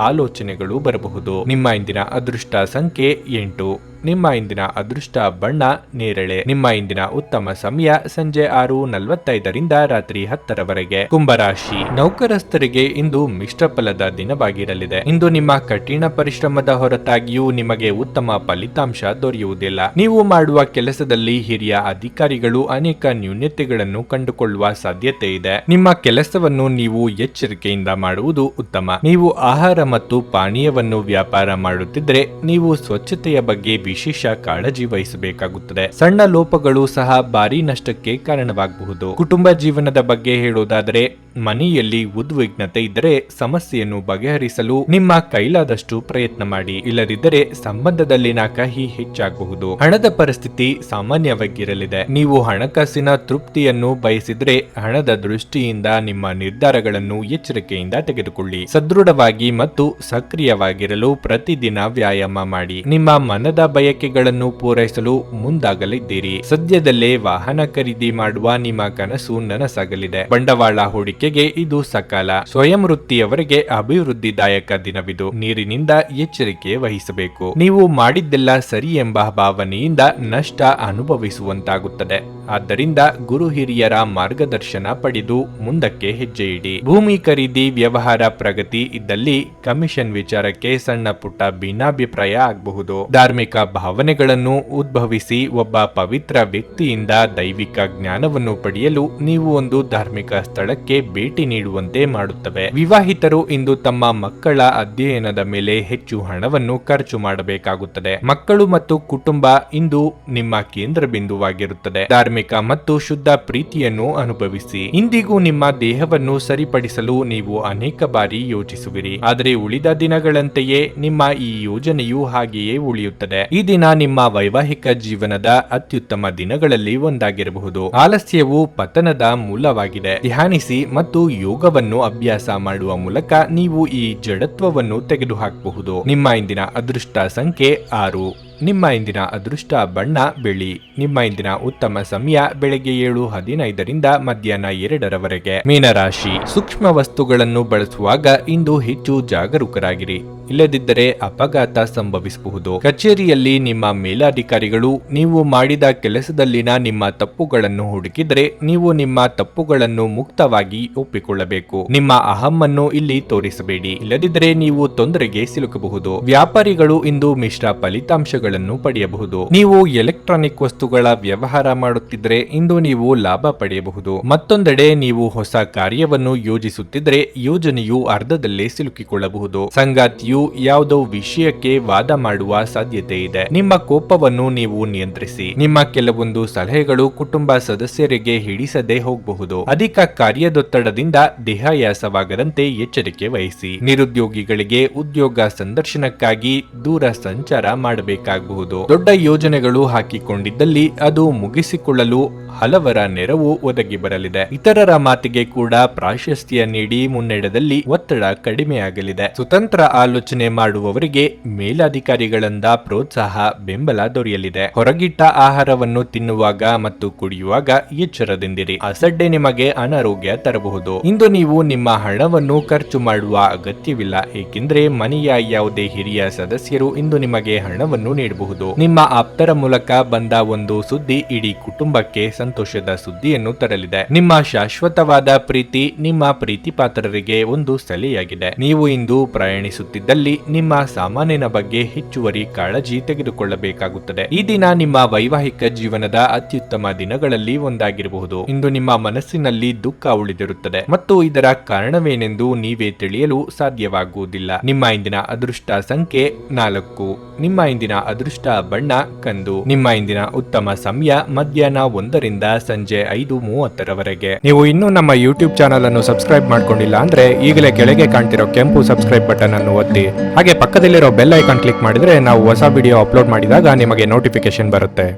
ಆಲೋಚನೆಗಳು ಬರಬಹುದು. ನಿಮ್ಮ ಇಂದಿನ ಅದೃಷ್ಟ ಸಂಖ್ಯೆ 8. ನಿಮ್ಮ ಇಂದಿನ ಅದೃಷ್ಟ ಬಣ್ಣ ನೇರಳೆ. ನಿಮ್ಮ ಇಂದಿನ ಉತ್ತಮ ಸಮಯ ಸಂಜೆ 6:45ರಿಂದ ರಾತ್ರಿ 10ರವರೆಗೆ. ಕುಂಭರಾಶಿ, ನೌಕರಸ್ಥರಿಗೆ ಇಂದು ಮಿಶ್ರ ಫಲದ ದಿನವಾಗಿರಲಿದೆ. ಇಂದು ನಿಮ್ಮ ಕಠಿಣ ಪರಿಶ್ರಮದ ಹೊರತಾಗಿಯೂ ನಿಮಗೆ ಉತ್ತಮ ಫಲಿತಾಂಶ ದೊರೆಯುವುದಿಲ್ಲ. ನೀವು ಮಾಡುವ ಕೆಲಸದಲ್ಲಿ ಹಿರಿಯ ಅಧಿಕಾರಿಗಳು ಅನೇಕ ನ್ಯೂನತೆಗಳನ್ನು ಕಂಡುಕೊಳ್ಳುವ ಸಾಧ್ಯತೆ ಇದೆ. ನಿಮ್ಮ ಕೆಲಸವನ್ನು ನೀವು ಎಚ್ಚರಿಕೆಯಿಂದ ಮಾಡುವುದು ಉತ್ತಮ. ನೀವು ಆಹಾರ ಮತ್ತು ಪಾನೀಯವನ್ನು ವ್ಯಾಪಾರ ಮಾಡುತ್ತಿದ್ದರೆ ನೀವು ಸ್ವಚ್ಛತೆಯ ಬಗ್ಗೆ ವಿಶೇಷ ಕಾಳಜಿ ವಹಿಸಬೇಕಾಗುತ್ತದೆ. ಸಣ್ಣ ಲೋಪಗಳು ಸಹ ಭಾರಿ ನಷ್ಟಕ್ಕೆ ಕಾರಣವಾಗಬಹುದು. ಕುಟುಂಬ ಜೀವನದ ಬಗ್ಗೆ ಹೇಳುವುದಾದರೆ ಮನೆಯಲ್ಲಿ ಉದ್ವಿಗ್ನತೆ ಇದ್ದರೆ ಸಮಸ್ಯೆಯನ್ನು ಬಗೆಹರಿಸಲು ನಿಮ್ಮ ಕೈಲಾದಷ್ಟು ಪ್ರಯತ್ನ ಮಾಡಿ, ಇಲ್ಲದಿದ್ದರೆ ಸಂಬಂಧದಲ್ಲಿನ ಕಹಿ ಹೆಚ್ಚಾಗಬಹುದು. ಹಣದ ಪರಿಸ್ಥಿತಿ ಸಾಮಾನ್ಯವಾಗಿರಲಿದೆ. ನೀವು ಹಣಕಾಸಿನ ತೃಪ್ತಿಯನ್ನು ಬಯಸಿದ್ರೆ ಹಣದ ದೃಷ್ಟಿಯಿಂದ ನಿಮ್ಮ ನಿರ್ಧಾರಗಳನ್ನು ಎಚ್ಚರಿಕೆಯಿಂದ ತೆಗೆದುಕೊಳ್ಳಿ. ಸದೃಢವಾಗಿ ಮತ್ತು ಸಕ್ರಿಯವಾಗಿರಲು ಪ್ರತಿದಿನ ವ್ಯಾಯಾಮ ಮಾಡಿ. ನಿಮ್ಮ ಮನದ ಬಯಕೆಗಳನ್ನು ಪೂರೈಸಲು ಮುಂದಾಗಲಿದ್ದೀರಿ. ಸದ್ಯದಲ್ಲೇ ವಾಹನ ಖರೀದಿ ಮಾಡುವ ನಿಮ್ಮ ಕನಸು ನನಸಾಗಲಿದೆ. ಬಂಡವಾಳ ಹೂಡಿಕೆಗೆ ಇದು ಸಕಾಲ. ಸ್ವಯಂ ವೃತ್ತಿಯವರೆಗೆ ಅಭಿವೃದ್ಧಿದಾಯಕ ದಿನವಿದು. ನೀರಿನಿಂದ ಎಚ್ಚರಿಕೆ ವಹಿಸಬೇಕು. ನೀವು ಮಾಡಿದ್ದೆಲ್ಲ ಸರಿ ಎಂಬ ಭಾವನೆಯಿಂದ ನಷ್ಟ ಅನುಭವಿಸುವಂತಾಗುತ್ತದೆ. ಆದ್ದರಿಂದ ಗುರು ಹಿರಿಯರ ಮಾರ್ಗದರ್ಶನ ಪಡೆದು ಮುಂದಕ್ಕೆ ಹೆಜ್ಜೆ ಇಡಿ. ಭೂಮಿ ಖರೀದಿ ವ್ಯವಹಾರ ಪ್ರಗತಿ ಇದ್ದಲ್ಲಿ ಕಮಿಷನ್ ವಿಚಾರಕ್ಕೆ ಸಣ್ಣ ಪುಟ್ಟ ಭಿನ್ನಾಭಿಪ್ರಾಯ ಆಗಬಹುದು. ಧಾರ್ಮಿಕ ಭಾವನೆಗಳನ್ನು ಉದ್ಭವಿಸಿ ಒಬ್ಬ ಪವಿತ್ರ ವ್ಯಕ್ತಿಯಿಂದ ದೈವಿಕ ಜ್ಞಾನವನ್ನು ಪಡೆಯಲು ನೀವು ಒಂದು ಧಾರ್ಮಿಕ ಸ್ಥಳಕ್ಕೆ ಭೇಟಿ ನೀಡುವಂತೆ ಮಾಡುತ್ತವೆ. ವಿವಾಹಿತರು ಇಂದು ತಮ್ಮ ಮಕ್ಕಳ ಅಧ್ಯಯನದ ಮೇಲೆ ಹೆಚ್ಚು ಹಣವನ್ನು ಖರ್ಚು ಮಾಡಬೇಕಾಗುತ್ತದೆ. ಮಕ್ಕಳು ಮತ್ತು ಕುಟುಂಬ ಇಂದು ನಿಮ್ಮ ಕೇಂದ್ರ ಬಿಂದುವಾಗಿರುತ್ತದೆ. ಧಾರ್ಮಿಕ ಮತ್ತು ಶುದ್ಧ ಪ್ರೀತಿಯನ್ನು ಅನುಭವಿಸಿ. ಇಂದಿಗೂ ನಿಮ್ಮ ದೇಹವನ್ನು ಸರಿಪಡಿಸಲು ನೀವು ಅನೇಕ ಬಾರಿ ಯೋಚಿಸುವಿರಿ, ಆದರೆ ಉಳಿದ ದಿನಗಳಂತೆಯೇ ನಿಮ್ಮ ಈ ಯೋಜನೆಯು ಹಾಗೆಯೇ ಉಳಿಯುತ್ತದೆ. ಈ ದಿನ ನಿಮ್ಮ ವೈವಾಹಿಕ ಜೀವನದ ಅತ್ಯುತ್ತಮ ದಿನಗಳಲ್ಲಿ ಒಂದಾಗಿರಬಹುದು. ಆಲಸ್ಯವು ಪತನದ ಮೂಲವಾಗಿದೆ. ಧ್ಯಾನಿಸಿ ಮತ್ತು ಯೋಗವನ್ನು ಅಭ್ಯಾಸ ಮಾಡುವ ಮೂಲಕ ನೀವು ಈ ಜಡತ್ವವನ್ನು ತೆಗೆದುಹಾಕಬಹುದು. ನಿಮ್ಮ ಇಂದಿನ ಅದೃಷ್ಟ ಸಂಖ್ಯೆ 6. ನಿಮ್ಮ ಇಂದಿನ ಅದೃಷ್ಟ ಬಣ್ಣ ಬಿಳಿ. ನಿಮ್ಮ ಇಂದಿನ ಉತ್ತಮ ಸಮಯ ಬೆಳಗ್ಗೆ 7:15 ಮಧ್ಯಾಹ್ನ 2 ಮೀನರಾಶಿ. ಸೂಕ್ಷ್ಮ ವಸ್ತುಗಳನ್ನು ಬಳಸುವಾಗ ಇಂದು ಹೆಚ್ಚು ಜಾಗರೂಕರಾಗಿರಿ, ಇಲ್ಲದಿದ್ದರೆ ಅಪಘಾತ ಸಂಭವಿಸಬಹುದು. ಕಚೇರಿಯಲ್ಲಿ ನಿಮ್ಮ ಮೇಲಾಧಿಕಾರಿಗಳು ನೀವು ಮಾಡಿದ ಕೆಲಸದಲ್ಲಿನ ನಿಮ್ಮ ತಪ್ಪುಗಳನ್ನು ಹುಡುಕಿದರೆ ನೀವು ನಿಮ್ಮ ತಪ್ಪುಗಳನ್ನು ಮುಕ್ತವಾಗಿ ಒಪ್ಪಿಕೊಳ್ಳಬೇಕು. ನಿಮ್ಮ ಅಹಮ್ಮನ್ನು ಇಲ್ಲಿ ತೋರಿಸಬೇಡಿ, ಇಲ್ಲದಿದ್ದರೆ ನೀವು ತೊಂದರೆಗೆ ಸಿಲುಕಬಹುದು. ವ್ಯಾಪಾರಿಗಳು ಇಂದು ಮಿಶ್ರ ಫಲಿತಾಂಶಗಳನ್ನು ಪಡೆಯಬಹುದು. ನೀವು ಎಲೆಕ್ಟ್ರಾನಿಕ್ ವಸ್ತುಗಳ ವ್ಯವಹಾರ ಮಾಡುತ್ತಿದ್ದರೆ ಇಂದು ನೀವು ಲಾಭ ಪಡೆಯಬಹುದು. ಮತ್ತೊಂದೆಡೆ ನೀವು ಹೊಸ ಕಾರ್ಯವನ್ನು ಯೋಜಿಸುತ್ತಿದ್ದರೆ ಯೋಜನೆಯು ಅರ್ಧದಲ್ಲೇ ಸಿಲುಕಿಕೊಳ್ಳಬಹುದು. ಸಂಗಾತಿಯು ಯಾವುದೋ ವಿಷಯಕ್ಕೆ ವಾದ ಮಾಡುವ ಸಾಧ್ಯತೆ ಇದೆ. ನಿಮ್ಮ ಕೋಪವನ್ನು ನೀವು ನಿಯಂತ್ರಿಸಿ. ನಿಮ್ಮ ಕೆಲವೊಂದು ಸಲಹೆಗಳು ಕುಟುಂಬ ಸದಸ್ಯರಿಗೆ ಹಿಡಿಸದೆ ಹೋಗಬಹುದು. ಅಧಿಕ ಕಾರ್ಯದೊತ್ತಡದಿಂದ ದೇಹಾಯಾಸವಾಗದಂತೆ ಎಚ್ಚರಿಕೆ ವಹಿಸಿ. ನಿರುದ್ಯೋಗಿಗಳಿಗೆ ಉದ್ಯೋಗ ಸಂದರ್ಶನಕ್ಕಾಗಿ ದೂರ ಸಂಚಾರ ಮಾಡಬೇಕಾಗಬಹುದು. ದೊಡ್ಡ ಯೋಜನೆಗಳು ಹಾಕಿಕೊಂಡಿದ್ದಲ್ಲಿ ಅದು ಮುಗಿಸಿಕೊಳ್ಳಲು ಹಲವರ ನೆರವು ಒದಗಿ ಬರಲಿದೆ. ಇತರರ ಮಾತಿಗೆ ಕೂಡ ಪ್ರಾಶಸ್ತ್ಯ ನೀಡಿ ಮುನ್ನಡೆದಲ್ಲಿ ಒತ್ತಡ ಕಡಿಮೆಯಾಗಲಿದೆ. ಸ್ವತಂತ್ರ ಆಲೋಚನೆ ಮಾಡುವವರಿಗೆ ಮೇಲಾಧಿಕಾರಿಗಳಿಂದ ಪ್ರೋತ್ಸಾಹ ಬೆಂಬಲ ದೊರೆಯಲಿದೆ. ಹೊರಗಿಟ್ಟ ಆಹಾರವನ್ನು ತಿನ್ನುವಾಗ ಮತ್ತು ಕುಡಿಯುವಾಗ ಎಚ್ಚರದಿಂದಿರಿ. ಅಸಡ್ಡೆ ನಿಮಗೆ ಅನಾರೋಗ್ಯ ತರಬಹುದು. ಇಂದು ನೀವು ನಿಮ್ಮ ಹಣವನ್ನು ಖರ್ಚು ಮಾಡುವ ಅಗತ್ಯವಿಲ್ಲ, ಏಕೆಂದರೆ ಮನೆಯ ಯಾವುದೇ ಹಿರಿಯ ಸದಸ್ಯರು ಇಂದು ನಿಮಗೆ ಹಣವನ್ನು ನೀಡಬಹುದು. ನಿಮ್ಮ ಆಪ್ತರ ಮೂಲಕ ಬಂದ ಒಂದು ಸುದ್ದಿ ಇಡೀ ಕುಟುಂಬಕ್ಕೆ ಸಂತೋಷದ ಸುದ್ದಿಯನ್ನು ತರಲಿದೆ. ನಿಮ್ಮ ಶಾಶ್ವತವಾದ ಪ್ರೀತಿ ನಿಮ್ಮ ಪ್ರೀತಿಪಾತ್ರರಿಗೆ ಒಂದು ಸಲಹೆಯಾಗಿದೆ. ನೀವು ಇಂದು ಪ್ರಯಾಣಿಸುತ್ತಿದ್ದಲ್ಲಿ ನಿಮ್ಮ ಸಾಮಾನಿನ ಬಗ್ಗೆ ಹೆಚ್ಚುವರಿ ಕಾಳಜಿ ತೆಗೆದುಕೊಳ್ಳಬೇಕಾಗುತ್ತದೆ. ಈ ದಿನ ನಿಮ್ಮ ವೈವಾಹಿಕ ಜೀವನದ ಅತ್ಯುತ್ತಮ ದಿನಗಳಲ್ಲಿ ಒಂದಾಗಿರಬಹುದು. ಇಂದು ನಿಮ್ಮ ಮನಸ್ಸಿನಲ್ಲಿ ದುಃಖ ಉಳಿದಿರುತ್ತದೆ ಮತ್ತು ಇದರ ಕಾರಣವೇನೆಂದು ನೀವೇ ತಿಳಿಯಲು ಸಾಧ್ಯವಾಗುವುದಿಲ್ಲ. ನಿಮ್ಮ ಇಂದಿನ ಅದೃಷ್ಟ ಸಂಖ್ಯೆ 4. ನಿಮ್ಮ ಇಂದಿನ ಅದೃಷ್ಟ ಬಣ್ಣ ಕಂದು. ನಿಮ್ಮ ಇಂದಿನ ಉತ್ತಮ ಸಮಯ ಮಧ್ಯಾಹ್ನ 1 ಸಂಜೆ 5:30 ನೀವು ಇನ್ನೂ ನಮ್ಮ ಯೂಟ್ಯೂಬ್ ಚಾನಲ್ ಅನ್ನು ಸಬ್ಸ್ಕ್ರೈಬ್ ಮಾಡ್ಕೊಂಡಿಲ್ಲ ಅಂದ್ರೆ ಈಗಲೇ ಕೆಳಗೆ ಕಾಣ್ತಿರೋ ಕೆಂಪು ಸಬ್ಸ್ಕ್ರೈಬ್ ಬಟನ್ ಅನ್ನು ಒತ್ತಿ. ಹಾಗೆ ಪಕ್ಕದಲ್ಲಿರೋ ಬೆಲ್ ಐಕಾನ್ ಕ್ಲಿಕ್ ಮಾಡಿದ್ರೆ ನಾವು ಹೊಸ ವಿಡಿಯೋ ಅಪ್ಲೋಡ್ ಮಾಡಿದಾಗ ನಿಮಗೆ ನೋಟಿಫಿಕೇಶನ್ ಬರುತ್ತೆ.